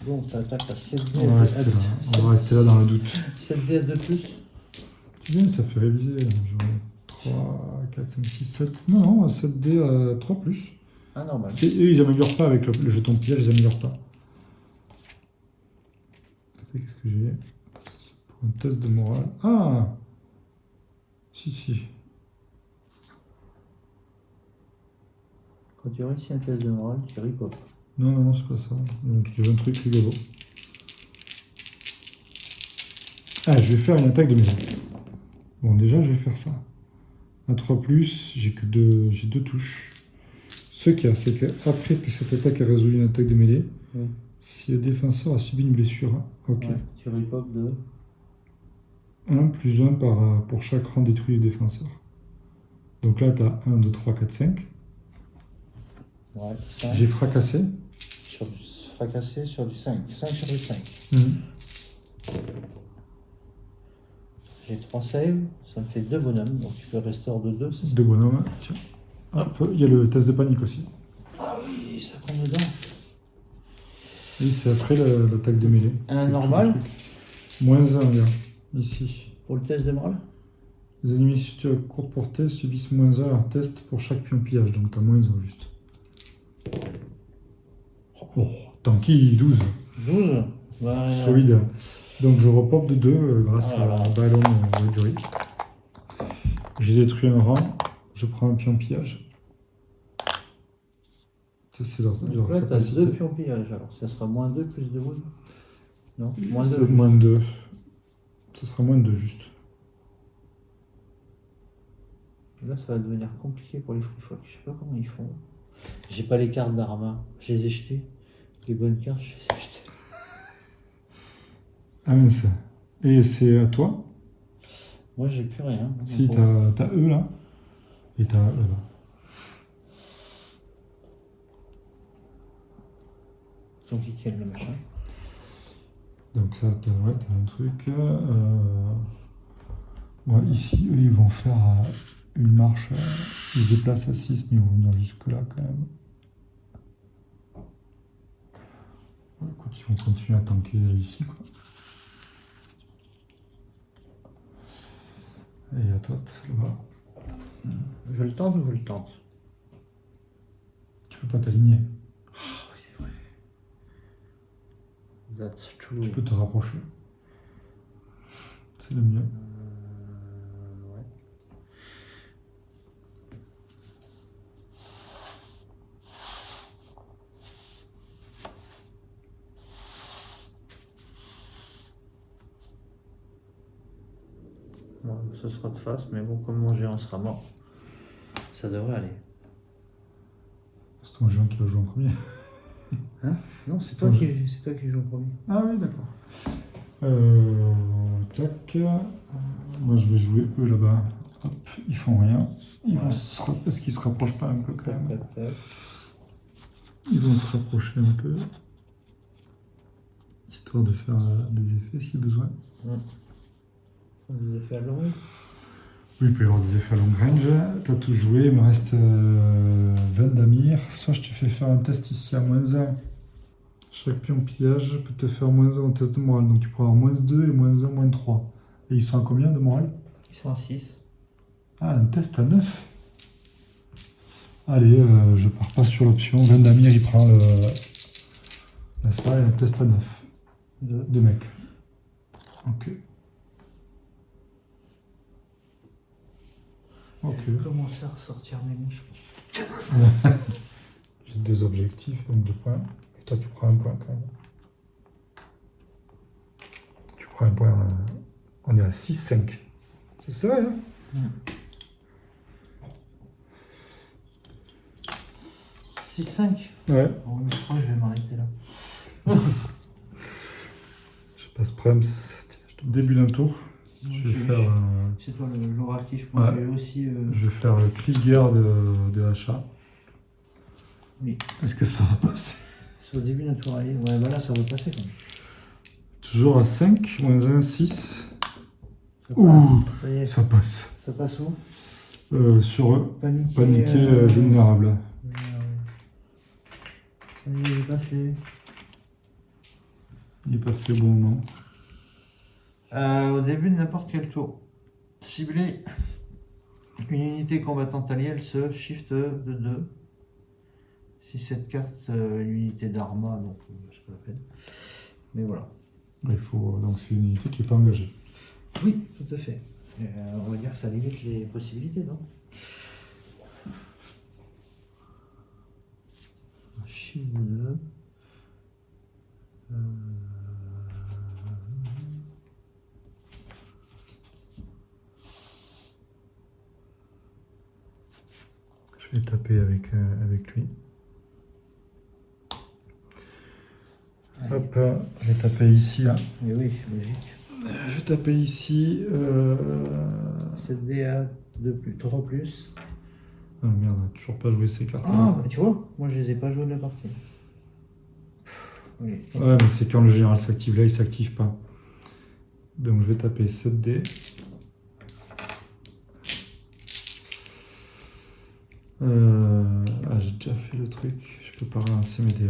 Bon, ça attaque à 7D. On va rester là. On va rester là dans le doute. 7D de plus. C'est bien, ça fait réviser. 3, 4, 5, 6, 7. Non, non, 7D 3 plus. Ah, normal. Eux, ils n'améliorent pas avec le jeton de piège, ils n'améliorent pas. C'est qu'est-ce que j'ai? C'est pour un test de morale. Ah! Si, si. Quand tu réussis un test de morale, tu ripopes. Non, non, non, c'est pas ça. Donc, il y avait un truc rigolo. Ah, je vais faire une attaque de mêlée. Bon, déjà, je vais faire ça. À 3 plus, j'ai deux touches. Ce qu'il y a, c'est qu'après que cette attaque a résolu une attaque de mêlée, Oui. si le défenseur a subi une blessure, ok. Ouais, tu ripopes de. 1 plus 1 pour chaque rang détruit du défenseur. Donc là, tu as 1, 2, 3, 4, 5. Ouais, 5. J'ai fracassé. Fracassé sur du 5. 5 sur du 5. J'ai 3 saves, ça me fait 2 bonhommes, donc tu peux rester hors de 2, c'est ça? 2 bonhommes. Tiens. Hop, il y a le test de panique aussi. Ah oui, ça prend dedans. Oui, c'est après l'attaque de mêlée. Un C'est normal. tout le truc. Moins 1, là. Ici. Pour le test de morale? Les ennemis situés à courte portée subissent moins 1 à leur test pour chaque pion pillage. Donc tu as moins 1 juste. Oh, tanky, 12. 12 ouais. Solide. Donc je repop de 2 grâce Voilà. à Ballon Jury. J'ai détruit un rang. Je prends un pion pillage. Ça, c'est leur Donc là, tu as capacité. 2 pions pillage, alors ça sera moins 2 plus 2 wounds? Non, moins 2. C'est moins 2. Ce sera moins 2 juste. Là, ça va devenir compliqué pour les free folk. Je sais pas comment ils font. J'ai pas les cartes d'Arma. Je les ai jetées. Les bonnes cartes, je les ai jetées. Ah mince. Et c'est à toi. Moi, j'ai plus rien. Si, Donc, t'as eux là. Et t'as eux là. donc ils tiennent le machin. Donc ça, t'as un truc. Ouais, ici, eux, ils vont faire une marche. Ils se déplacent à 6, mais ils vont venir jusque-là quand même. Ouais, écoute, ils vont continuer à tanker ici, quoi. Et à toi, là-bas. Je le tente ou je le tente? Tu peux pas t'aligner. Ah oui, c'est vrai. That's true. Tu peux te rapprocher. C'est le mieux. Ouais. Bon, ce sera de face, mais bon, comme mon géant sera mort, ça devrait aller. C'est ton géant qui va jouer en premier. Hein? Non, c'est toi qui joues en premier. Ah oui, d'accord. Tac. Moi, je vais jouer eux là-bas. Hop, ils font rien. Est-ce qu'ils se rapprochent pas un peu quand même? Tac, tac. Ils vont se rapprocher un peu. Histoire de faire des effets si besoin. Des effets à long. Oui, il peut y avoir des effets à long range. T'as tout joué, il me reste 20 d'Amir. Soit je te fais faire un test ici à moins 1. Chaque pion pillage peut te faire moins 1 au test de morale. Donc tu pourras avoir moins 2 et moins 1, moins 3. Et ils sont à combien de morale? Ils sont à 6. Ah, un test à 9. Allez, je pars pas sur l'option. 20 d'Amir, il prend la salle et un test à 9. 2 mecs. Ok. Ok. Je vais commencer à ressortir mes mouches. J'ai 2 objectifs, donc 2 points. Et toi, tu prends un point quand même. Tu prends un point. On est à 6-5. C'est vrai, hein? 6-5. Ouais. Bon, je crois que je vais m'arrêter là. Je passe Prems. Je te débute un tour. Je vais faire. C'est toi l'oratif. Moi, Ouais. je vais aussi. Je vais faire le Krieger de achat. Oui. Est-ce que ça va passer? Au début d'un tour allié. Ouais, bah là, ça va passer quand même. Toujours à 5, moins 1, 6. Ça Ouh, passe, ça y est. Ça passe. Ça passe où? Sur eux. Paniqué. Paniqué, vulnérable. Ça y est, il est passé. Il est passé au bon moment. Au début de n'importe quel tour, cibler une unité combattante alliée, elle se shift de 2. Si cette carte une unité d'arma, donc c'est pas la peine. Mais voilà. Il faut, donc c'est une unité qui n'est pas engagée. Oui, tout à fait. On va dire que ça limite les possibilités, non? Shift de 2. Je vais taper avec lui. Allez. Hop, je vais taper ici, là. Mais oui, logique. Je vais taper ici. 7D à 3 plus. Ah merde, on a toujours pas joué ces cartes. Ah, bah, tu vois, moi je les ai pas joués de la partie. Oui. Ouais, mais c'est quand le général s'active, là il s'active pas. Donc je vais taper 7D. Ah, j'ai déjà fait le truc, je peux pas relancer mes dés.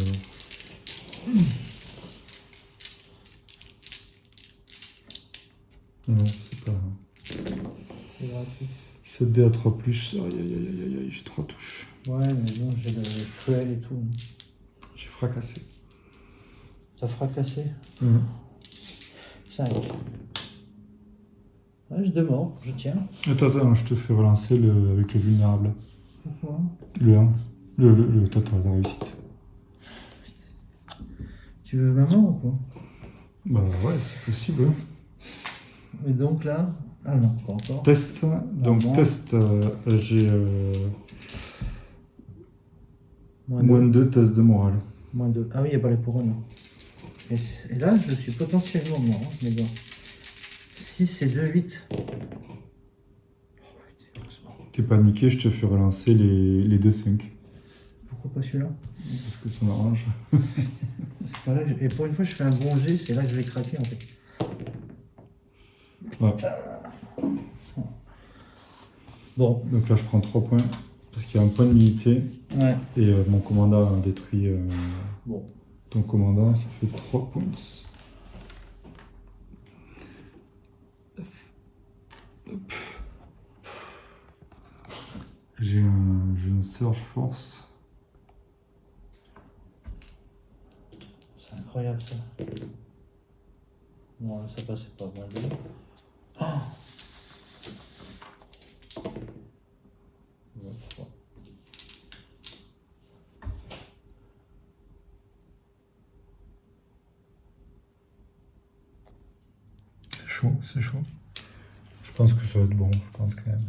Non, c'est pas. C'est gratuit. 7D à 3 plus. Aïe aïe aïe aïe aïe, j'ai 3 touches. Ouais, mais bon, j'ai le cruel et tout. J'ai fracassé. Ça fracassé. 5. Ouais, je demande, je tiens. Attends, je te fais relancer avec le vulnérable. Pourquoi? Le 1. Attends, la réussite. Tu veux maman ou quoi? Bah ouais, c'est possible. Et donc là. Ah non, pas encore. Test. Donc bon. test, j'ai Moins moins 2 tests de morale. Moins 2. Ah oui, il n'y a pas les couronnes. Et là, je suis potentiellement mort, hein, mais bon. 6 et 2, 8. T'es paniqué, je te fais relancer les 2-5. Pourquoi pas celui-là? Parce que ça m'arrange. C'est pas là et pour une fois, je fais un bon jet, c'est là que je vais craquer en fait. Ouais. Bon. Donc là, je prends 3 points. Parce qu'il y a un point d'unité. Ouais. Et mon commandant a détruit Bon. ton commandant. Ça fait 3 points. Hop. J'ai un Surge Force. C'est incroyable ça. Non, ça passait pas mal. Oh. C'est chaud, c'est chaud. Je pense que ça va être bon, je pense quand même.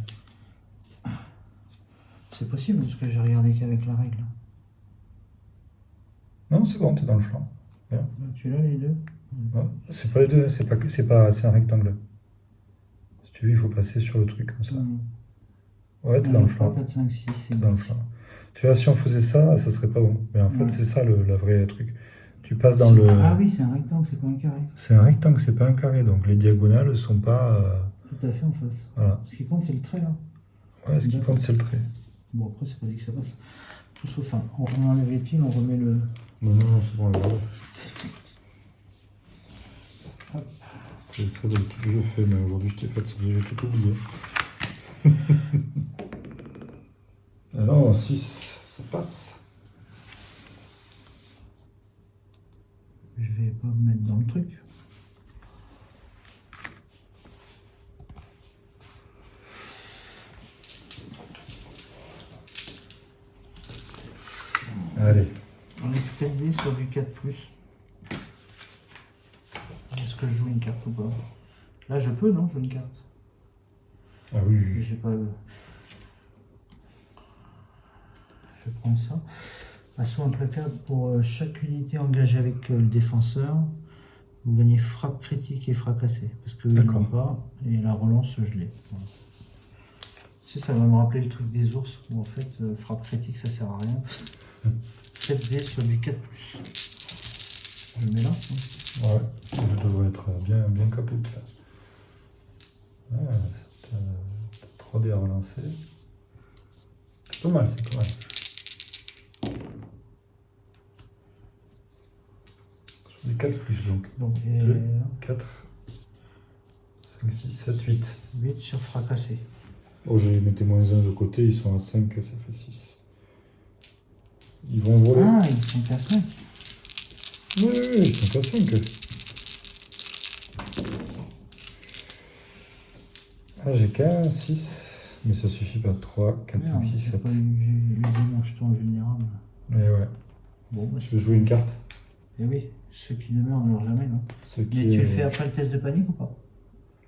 C'est possible parce que j'ai regardé qu'avec la règle. Non, c'est bon, t'es dans le flanc. Ouais. Tu l'as les deux? Ouais. C'est pas les deux, c'est un rectangle. Si tu veux, il faut passer sur le truc comme ça. Ouais, t'es dans le flanc. 4, 5, 6, T'es dans le flanc. Tu vois, si on faisait ça, ça serait pas bon. Mais en fait, c'est ça la vraie truc. Tu passes dans le. Ah oui, c'est un rectangle, c'est pas un carré. C'est un rectangle, c'est pas un carré. Donc les diagonales sont pas. Tout à fait en face. Voilà. Ce qui compte, c'est le trait là. Ouais, ce qui compte, c'est le trait. Bon, après, c'est pas dit que ça passe. Tout sauf un. On enlève les piles, on remet le. Non, c'est bon, regarde. C'est ça d'habitude que je fais, mais aujourd'hui je t'ai fatigué, j'ai tout oublié. Alors, 6, ça passe. Je vais pas me mettre dans le truc. Allez. On est 7D sur du 4+. Est-ce que je joue une carte ou pas? Là, je peux, non? Jouer une carte. Ah oui, oui. J'ai pas. Je prends ça. Assaut implacable pour chaque unité engagée avec le défenseur. Vous gagnez frappe critique et fracassé. Parce que je n'en pas. Et la relance, je l'ai. Voilà. Ça va me rappeler le truc des ours où en fait, frappe critique, ça sert à rien. 7D sur du 4+. Je le mets là. Ouais, je devrais être bien capote là. Ouais, t'as 3D à relancer. C'est pas mal, c'est pas mal. Sur des 4+, donc. Donc, 2, 4, 5, 6, 7, 8. 8 sur fracassé. Oh, j'ai mis -1 de côté, ils sont à 5, ça fait 6. Ils vont voler. Ah, ils sont qu'à 5. Oui, ils sont à 5. Ah, j'ai qu'un 6, mais ça suffit pas. 3, 4, 5, 6, 7. J'ai usé mon jeton vulnérable. Mais ouais. Bon, bah, Je vais jouer une carte. Eh oui, ceux qui ne meurent ne meurent jamais, non? Ce Mais qui tu le est- fais après le test de panique ou pas?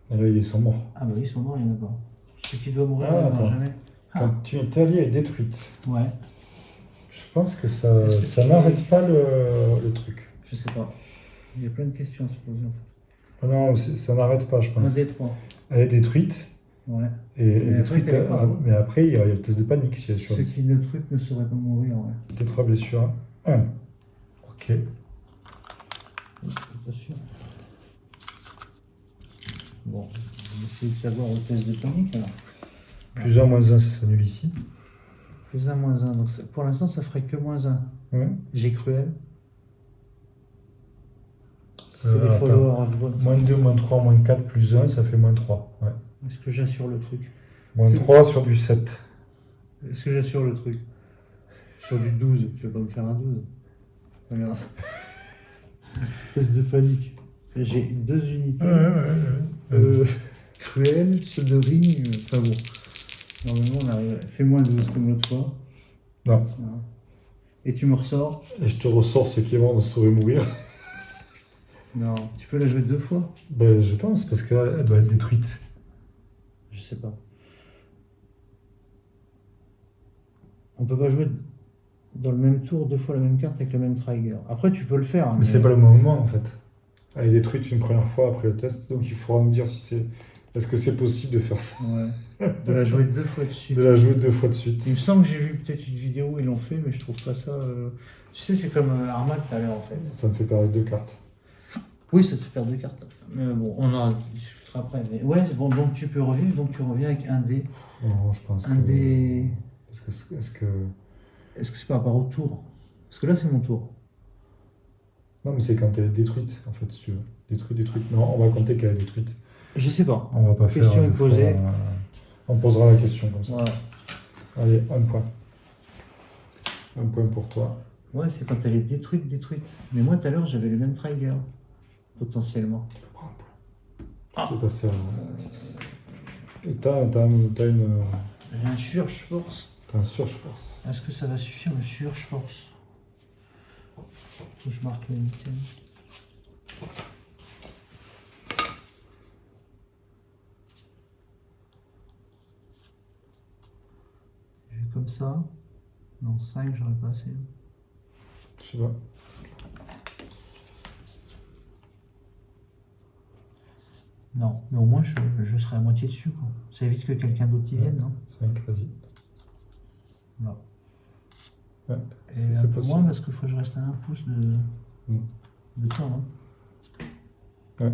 Ah, là, ils sont morts. Ah bah oui, ils sont morts, il y en a pas. Ceux qui doivent mourir Ah, ne meurent attends. jamais. Quand tu allié est détruite, Ouais, je pense que ça, Est-ce que ça tu- n'arrête pas le truc. je sais pas. Il y a plein de questions à se poser en fait. Ah non, ça n'arrête pas, je 1 pense. D3. Elle est détruite. Ouais. Et elle est Mais après, détruite. t'as pas, hein. Mais après, il y a le test de panique si elle Ceux survit. qui ne truc ne sauraient pas mourir, ouais. 2-3 blessures. 1. Ok. Je suis pas sûr. Bon, on va essayer de savoir au test de panique alors. Plus 1, moins 1, ça s'annule ici. Plus 1, moins 1. Donc pour l'instant, ça ferait que -1. Ouais. J'ai cruel. C'est Euh, les attends. followers of God. Moins 2, moins 3, moins 4, plus 1, ça fait -3. Ouais. Est-ce que j'assure le truc? Moins C'est- 3 sur du 7. Est-ce que j'assure le truc? Sur du 12, tu vas pas me faire un 12. Regarde. Test de panique. Ça, j'ai 2 unités. Cruel, soldering, enfin bon. Normalement, on arrive. Fais moins 12 comme l'autre fois. Non. Voilà. Et tu me ressors. Et je te ressors ceux qui vont sauver mourir. Non, tu peux la jouer 2 fois? Ben, je pense, parce qu'elle doit être détruite. Je sais pas. On peut pas jouer dans le même tour 2 fois la même carte avec le même trigger. Après, tu peux le faire. Mais c'est pas le moment en fait. Elle est détruite une première fois après le test, donc il faudra nous dire si c'est. Est-ce que c'est possible de faire ça? Ouais. De la jouer 2 fois de suite. De la jouer 2 fois de suite. Il me semble que j'ai vu peut-être une vidéo où ils l'ont fait, mais je trouve pas ça. Tu sais, c'est comme Arma tout à l'heure en fait. Ça me fait perdre 2 cartes. Oui, ça te fait perdre 2 cartes. Mais bon, on en discutera après. Mais ouais, bon, donc tu peux revivre, donc tu reviens avec un dé. Non, je pense Un que. dé. Est-ce que. Est-ce que c'est par rapport au tour? Parce que là, c'est mon tour. Non, mais c'est quand elle est détruite, en fait, si tu veux. Détruite. Non, on va compter qu'elle est détruite. Je sais pas. On va pas Question faire. est deux fois, posée. on posera la question comme ça. Voilà. Allez, 1 point. 1 point pour toi. Ouais, c'est quand elle est détruite. Mais moi, tout à l'heure, j'avais le même trigger, potentiellement. Je vais passer à. Et t'as une. J'ai un Surge Force. T'as un surge force. Est-ce que ça va suffire, le Surge Force? Faut que je marque l'unité. J'ai comme ça. Non, 5, j'aurais pas assez. Je sais pas. Non, mais au moins je serai à moitié dessus, quoi. Ça évite que quelqu'un d'autre y vienne, non? 5, vas-y. Non. Ouais, Et c'est un peu possible. moins parce qu'il faut que je reste à 1 pouce Mm. de temps, hein. Ouais.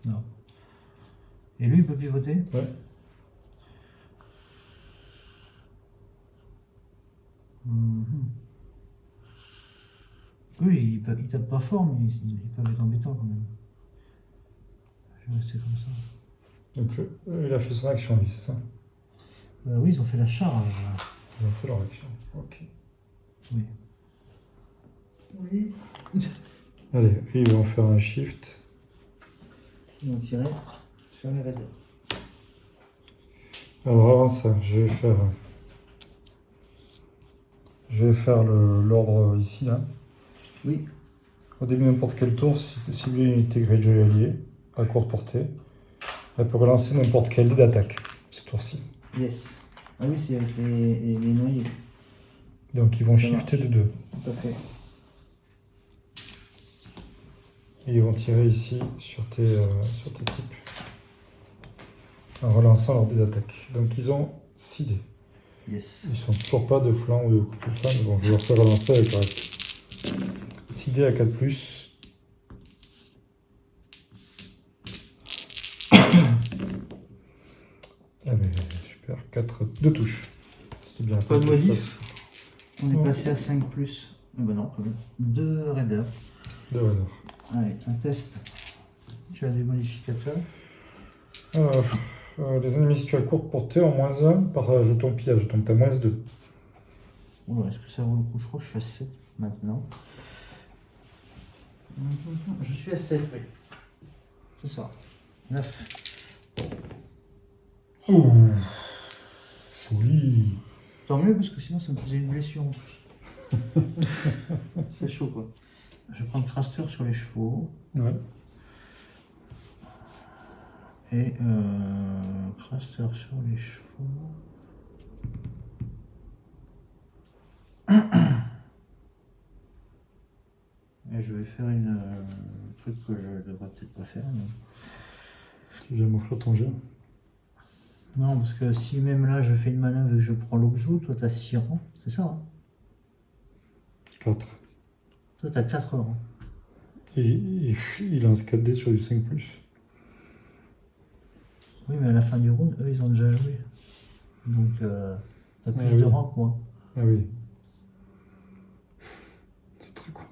Non. Et lui, il peut pivoter? Ouais. Mhm. Oui, ils tapent pas fort, mais ils peuvent être embêtants quand même. Je vais rester comme ça. Donc, il a fait son action, lui, c'est ça? Oui, ils ont fait la charge. Ils ont fait leur action. Ok. Oui. Oui. Allez, ils vont faire un shift. Ils vont tirer sur les réserves. Alors, avant ça, je vais faire l'ordre ici, là. Oui. Au début de n'importe quel tour, si une unité Greyjoy alliée à courte portée, elle peut relancer n'importe quel dé d'attaque, ce tour-ci. Yes. Ah oui, c'est avec les noyés. Donc, ils vont Ça shifter marche. de 2. Tout à fait. Et ils vont tirer ici sur tes types. En relançant leur dé d'attaque. Donc, ils ont 6 dés. Yes. Ils sont toujours pas de flanc ou de coup de flanc, mais bon, je vais leur faire relancer avec le reste. 6D à 4+. Ah mais super, 4 de touche. C'était bien. Pas de modif. On est Non. passé à 5 plus. Ah bah non, quand même. 2 raiders. De valeur. Allez, un test. Tu as des modificateurs. Alors, les ennemis situés à courte portée en -1 par jeton pillage, donc t'as -2. Oula, est-ce que ça vaut le coup? Je crois que je suis à 7 maintenant. Je suis à 7, oui. C'est ça. 9. Ouh, joli. Tant mieux parce que sinon ça me faisait une blessure en plus. C'est chaud quoi. Je vais prendre Craster sur les chevaux. Ouais. Et Craster sur les chevaux. Et je vais faire une truc que je devrais peut-être pas faire. Mais... Tu viens m'offrir ton jeu. Non, parce que si même là je fais une manœuvre et que je prends l'objet, toi t'as 6 rangs, c'est ça hein? 4. Toi t'as 4 rangs. Et il lance 4D sur du 5+. Oui, mais à la fin du round, eux ils ont déjà joué. Donc t'as plus oui. de rangs que moi. Ah oui. C'est très con,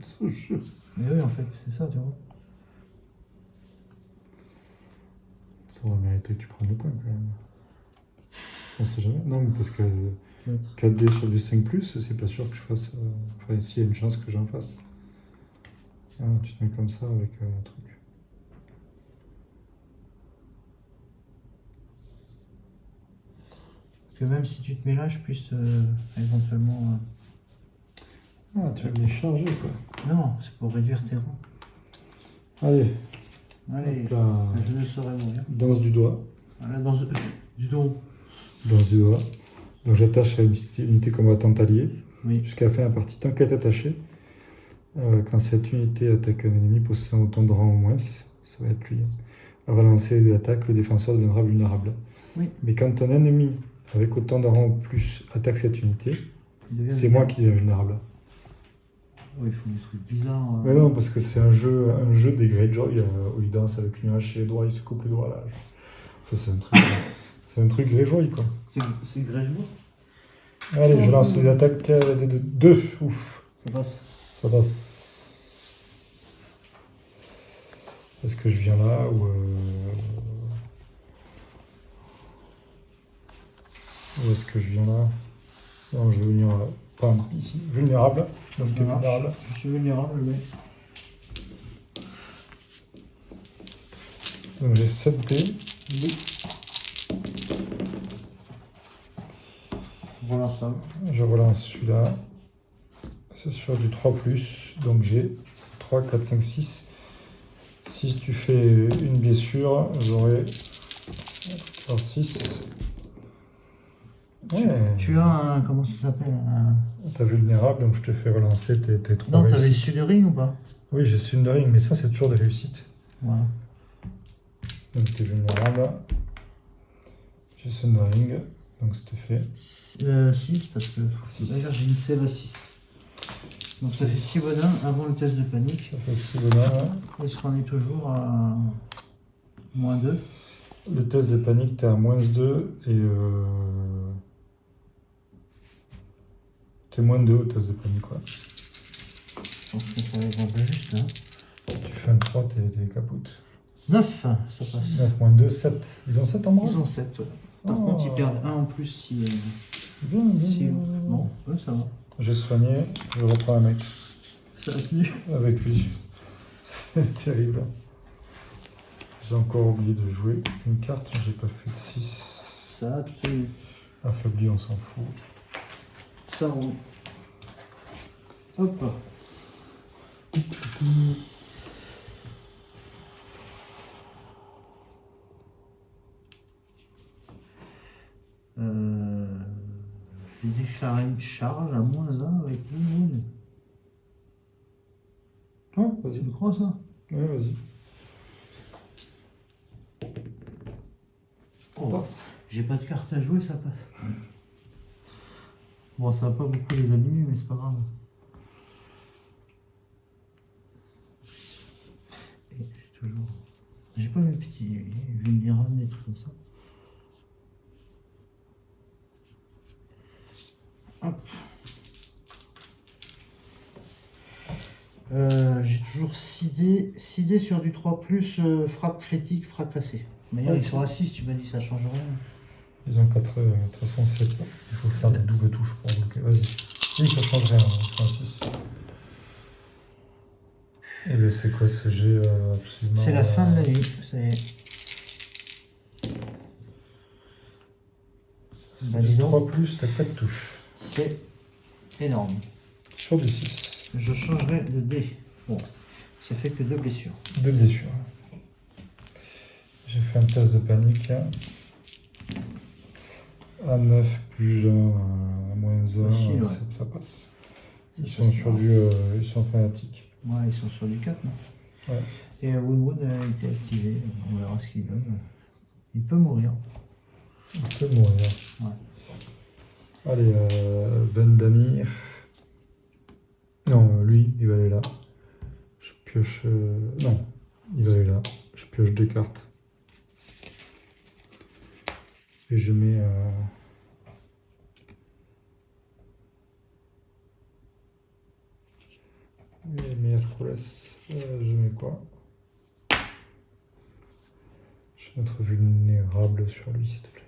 ce jeu. Mais oui, en fait, c'est ça, tu vois. Ça aurait mérité que tu prennes le point quand même. On sait jamais. Non, mais parce que 4D sur du 5+, c'est pas sûr que je fasse. Enfin, s'il y a une chance que j'en fasse. Ah, tu te mets comme ça avec un truc. Que même si tu te mets là, je puisse éventuellement. Ah, tu vas me les charger quoi. Non, c'est pour réduire tes rangs. Allez, Allez, hop là. je ne saurais mourir. Danse du doigt. Voilà, du dos. Danse du doigt. Donc j'attache à une unité combattante alliée Oui. jusqu'à la fin de la partie. Tant qu'elle est attachée, quand cette unité attaque un ennemi possédant autant de rangs ou moins, ça va être lui. Elle va lancer des attaques, le défenseur deviendra vulnérable. Oui. Mais quand un ennemi avec autant de rangs ou plus attaque cette unité, c'est moi qui deviens vulnérable. Oui, il faut des trucs bizarres. Mais non, parce que c'est un jeu des Greyjoy où il danse avec une hache et les doigts, il se coupe les doigts là. Enfin, c'est un truc Greyjoy quoi. C'est Greyjoy. Allez, je lance les attaques de 2. Ouf. Ça passe. Ça passe. Est-ce que je viens là ou est-ce que je viens là? Non, je vais venir pas ici. Vulnérable. Donc t'es vulnérable. Je suis vulnérable, mais. Donc j'ai 7D. Oui. Voilà ça. Je relance celui-là. C'est sur du 3+. Donc j'ai 3, 4, 5, 6. Si tu fais une blessure, j'aurai 6. Ouais. Tu as un. Comment ça s'appelle T'as vulnérable, donc je te fais relancer tes 3 Non, t'avais réussites. Sudering ou pas? Oui, j'ai Sundering, mais ça c'est toujours des réussites. Voilà. Donc t'es vulnérable. J'ai Sundering, donc c'était fait. 6 parce que. Six. D'ailleurs, j'ai une save à 6. Donc ça fait 6 bonhommes avant le test de panique. Ça fait 6 bonhommes. Est-ce qu'on est toujours à -2? Le test de panique, t'es à -2 et t'es -2 au test de panique, quoi. Je pense que ça va être un peu juste là. Tu fais un 3, t'es capote. 9, ça passe. 9 moins 2, 7. Ils ont 7 en bras? Ils ont 7, ouais. Par Oh. contre, ils perdent 1 en plus si. Bien, si bien. bon, ouais, ça va. J'ai soigné, je reprends un mec Ça a tenu. avec lui. C'est terrible. J'ai encore oublié de jouer une carte, j'ai pas fait de 6. Ça a tenu. Affaibli, on s'en fout. Ça roule. Hop. Je vais déclarer une charge à -1 avec une. Ouais, vas-y. Tu crois ça? Ouais, vas-y. Oh, Passe. j'ai pas de carte à jouer, ça passe. Bon, ça va pas beaucoup les abîmer, mais c'est pas grave. Et j'ai toujours... J'ai pas mes petits vulnérables, des trucs comme ça. Hop. J'ai toujours 6 dés sur du 3+, frappe critique, fracassé. Mais ils sont à 6, tu m'as dit, ça change rien. Ils ont 4, de toute façon 7. Il faut faire des doubles touches pour bloquer. Vas-y. Oui, ça change rien, ils sont à 6. Et bien c'est quoi ce jet absolument... C'est la fin de la nuit, c'est... Bah, dis donc. 3+, t'as 4 touches. C'est énorme. Sur du 6. Je changerai de dé. Bon, ça fait que 2 blessures. 2 blessures. J'ai fait un test de panique. À 9 plus 1, à moins 1, Facile, ouais. ça passe. Ça Ils sont passe sur pas. ils sont fanatiques. Ouais, ils sont sur du 4, non? Ouais. Et Woodwood a été activé. On verra ce qu'il donne. Il peut mourir. Il peut mourir. Ouais. Allez, Vendamir. Non, lui, il va aller là. Je pioche... non, il va aller là. Je pioche 2 cartes. Et je mets... Hercules. Je mets quoi? Je vais mettre vulnérable sur lui, s'il te plaît.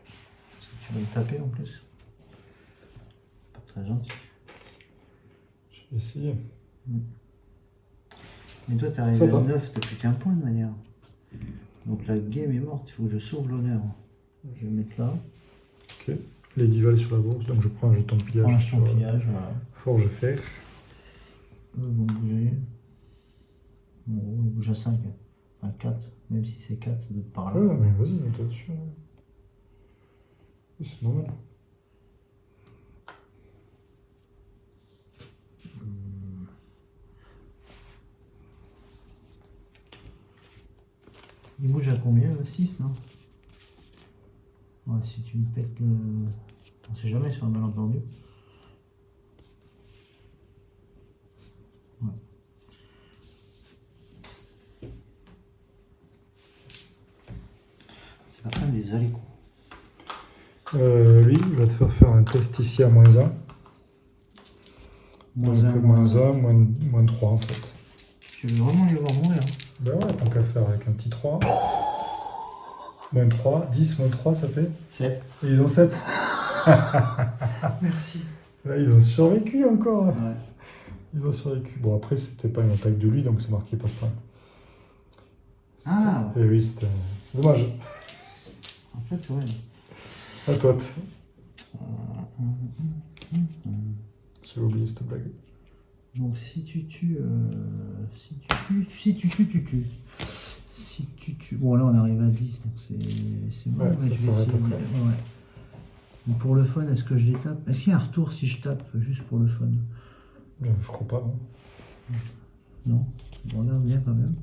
Tu vas le taper en plus. Pas très gentil. Je vais essayer. Mais toi, t'es Ça arrivé va. à 9, t'as plus qu'un point de manière. Donc la game est morte, il faut que je sauve l'honneur. Je vais mettre là. Ok. Les 10 balles sur la bourse, donc je prends un jeton de pillage. Prends un sur champ pillage, voilà. Forge fer. Eux vont bouger. Bon, ils bougent à 5. Enfin 4, même si c'est 4, ça doit être par là. Ouais, mais vas-y, mets-toi dessus. Oui, c'est normal. Il bouge à combien? 6, non? Ouais, si tu me pètes le... On sait jamais sur un malentendu. Ouais. C'est la fin des haricots. Lui, il va te faire un test ici à moins 1. Moins 1, moins 1, moins 3 en fait. Tu veux vraiment les voir mourir? Ben ouais, tant qu'à le faire avec un petit 3. Moins 3, 10, moins 3, ça fait 7. Et ils ont 7. Merci. Là, ils ont survécu encore. Ouais. Ils ont survécu. Bon, après, c'était pas une attaque de lui, donc c'est marqué pas de point. Ah, Et oui, c'est dommage. en fait, ouais. À toi. J'ai oublié cette blague. Donc si tu tues, si tu tues. Si tu tues. Bon là on arrive à 10, donc c'est bon. Ouais, mais ça je vais s'arrête essayer de- après. ouais. Donc, pour le fun, est-ce que je les tape? Est-ce qu'il y a un retour si je tape juste pour le fun? Je crois pas, non. Non. Je regarde bien quand même.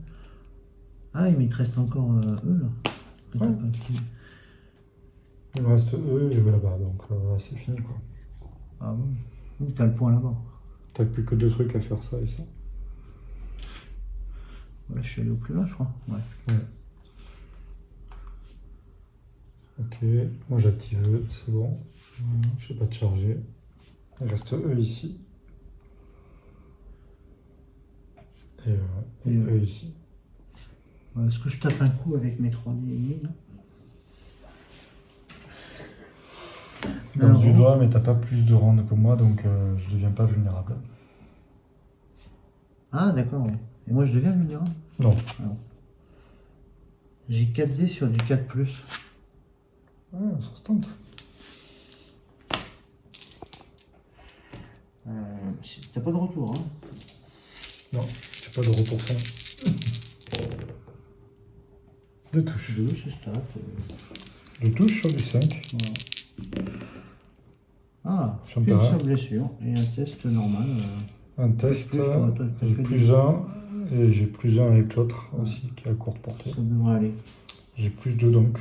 Ah mais il te reste encore eux là. Que t'as Ouais. pas activé. Il me reste eux et là-bas, donc c'est fini quoi. Ah bon? Oui, t'as le point là-bas. T'as plus que 2 trucs à faire, ça et ça. Ouais, je suis allé au plus loin je crois. Ouais. Ouais. Ok, moi j'active eux, c'est bon. Je vais pas te charger. Il reste eux ici. Et eux ici. Ouais, est-ce que je tape un coup avec mes 3D ennemis là? Dans Alors, du doigt, mais t'as pas plus de rondes que moi, donc je deviens pas vulnérable. Ah d'accord, ouais. Et moi je deviens vulnérable? Non. J'ai 4D sur du 4+. Ouais, ça se tente. T'as pas de retour, hein? Non, j'ai pas de retour fin. 2 touches. 2, c'est stat. 2 touches sur du 5. Voilà. Ah, Sur une terrain. seule blessure et un test normal. Un test, Plus, toi, t'as j'ai fait plus 1 et j'ai plus 1 avec l'autre aussi qui est à courte portée. Ça devrait aller. J'ai plus 2 donc.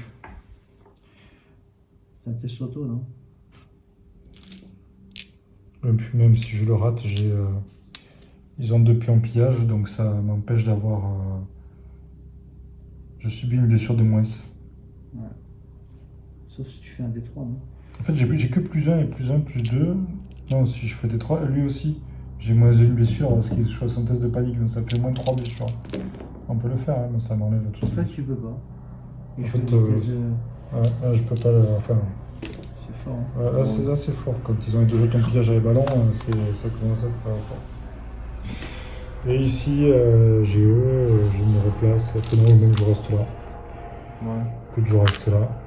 C'est un test auto, non? Et puis même si je le rate, ils ont 2 pieds en pillage, donc ça m'empêche d'avoir... Je subis une blessure de moins. Sauf si tu fais un D3, non? En fait, j'ai que plus 1 et plus 1, plus 2. Non, si je fais des 3, lui aussi, j'ai moins une blessure parce qu'il est sur son test de panique, donc ça fait moins 3 blessures. On peut le faire, hein, mais ça m'enlève tout En ça. fait, tu peux pas. En fait, là, je peux pas. Enfin, C'est fort. Hein. ouais, là, c'est fort. Quand ils ont les 2 jetons pillage à les ballons, ça commence à être fort. Et ici, j'ai eux, je me replace. Après, non, même je reste là. Ouais. Écoute, je reste là.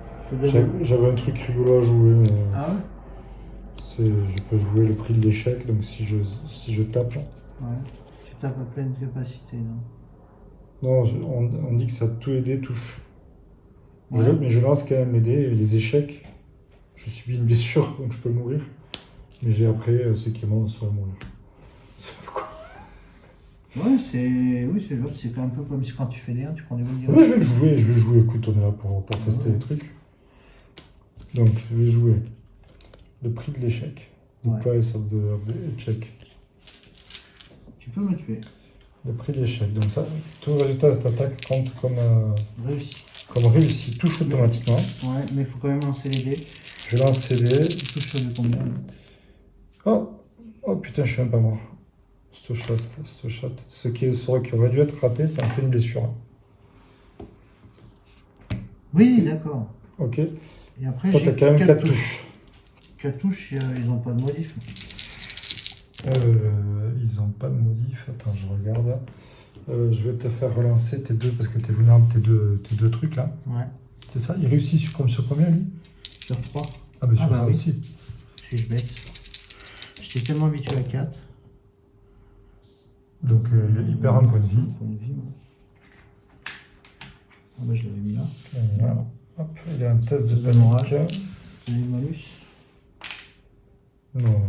J'avais un truc rigolo à jouer, mais Ah ouais? je peux jouer le prix de l'échec, donc si je tape. Ouais. Tu tapes à pleine capacité, non? Non, on dit que ça tous les dés touche. Ouais. Mais je lance quand même les dés et les échecs. Je subis une blessure, donc je peux mourir. Mais j'ai après ceux qui m'ont soit mourir. C'est quoi? Ouais, oui, c'est jouable. C'est un peu comme si quand tu fais des 1, tu prends des bonnes Ouais, je vais le jouer. Écoute, on est là pour tester Ouais. les trucs. Donc, je vais jouer le prix de l'échec. The Ouais. price of the check. Tu peux me tuer. Le prix de l'échec. Donc ça, tout résultat de cette attaque compte comme réussi. Touche automatiquement. Ouais, mais il faut quand même lancer les dés. Je lance ces dés. Tu touches de combien? Oh putain, je suis même pas mort. Cette chatte. Ce qui aurait dû être raté, ça me fait une blessure. Oui, d'accord. Ok. Et après, Toi, t'as quand même 4 touches. 4 touches, ils n'ont pas de modif. Ils n'ont pas de modif. Attends, je regarde. Je vais te faire relancer tes deux, parce que t'es vulnérable tes deux trucs là. Ouais. C'est ça? Il réussit sur combien lui? Sur 3. Ah, mais sur bah ça oui. aussi. Suis-je bête? J'étais tellement habitué à 4. Donc il perd un point de vie. Un point de vie, ouais. Ah bah je l'avais mis là. Voilà. Hop, il a un test de Test de morale. panique. T'as eu le malus? Non.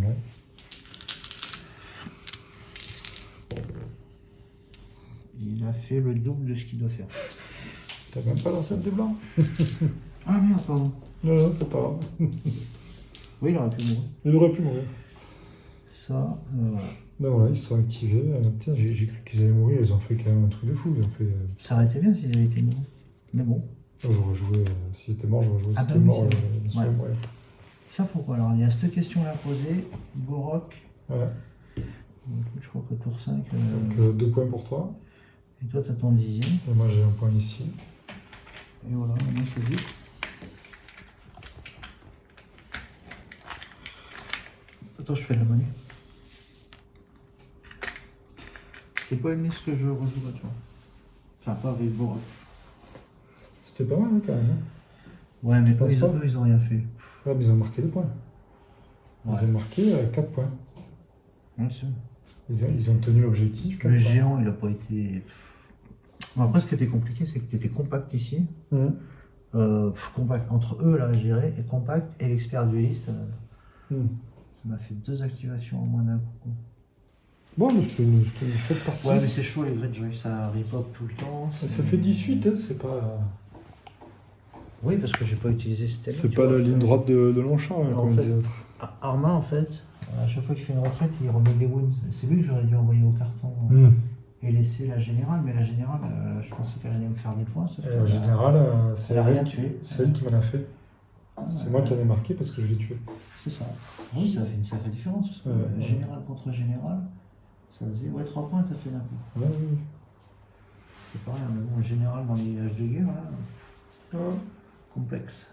Il a fait le double de ce qu'il doit faire. T'as même pas lancé le dé blanc? Ah merde, pardon. Non, c'est pas grave. Oui, il aurait pu mourir. Il aurait pu mourir. Ça, voilà. Non, voilà, ils sont activés. Putain, j'ai cru qu'ils allaient mourir. Ils ont fait quand même un truc de fou. Ils ont fait. Ça aurait été bien s'ils avaient été morts. Mais bon. J'aurais joué. S'ils étaient morts, j'aurais joué. Ah S'ils bah étaient oui, morts, c'est vrai. ils Ouais. mourir. Ça, faut quoi? Alors, il y a cette question-là posée. Borok. Ouais. Donc, je crois que tour 5. Donc 2 points pour toi. Et toi, t'as ton 10e. Et moi, j'ai un point ici. Et voilà, maintenant c'est vite. Attends, je fais de la monnaie. C'est pas une liste que je rejoue, tu vois. Enfin, pas avec Borok. C'était pas mal, hein, quand même. Hein. Ouais, mais penses eux, pas ils ont rien fait. Ouais, mais ils ont marqué des points. Ouais. Ils ont marqué 4 points. Ouais, c'est vrai. Ils ont tenu l'objectif. 4 Le points. géant, il a pas été. Bon, après, ce qui était compliqué, c'est que tu étais compact ici. Mhm. Compact entre eux, là, à gérer, et compact, et l'expert dueliste. Mhm. Ça m'a fait 2 activations en moins d'un coup. Bon, mais c'était une chouette partie. Ouais, mais c'est chaud les Greyjoy, ça repop tout le temps. Ça fait 18, hein, c'est pas. Oui, parce que j'ai pas utilisé ce thème. C'est tu pas vois. la ligne droite de Longchamp, hein, En comme fait. disait l'autre. Arma, en fait, à chaque fois qu'il fait une retraite, il remet des wounds. C'est lui que j'aurais dû envoyer au carton et laisser la générale. Mais la générale, je pensais qu'elle allait me faire des points. Sauf En général, c'est elle a rien tué. elle qui m'en a fait. C'est moi qui en ai marqué parce que je l'ai tué. C'est ça. Oui, ça fait une sacrée différence. Parce que général contre général, ça faisait 3 points, t'as fait d'un coup. Ouais, oui. C'est pareil, mais bon, général dans les âges de guerre, là, complexe.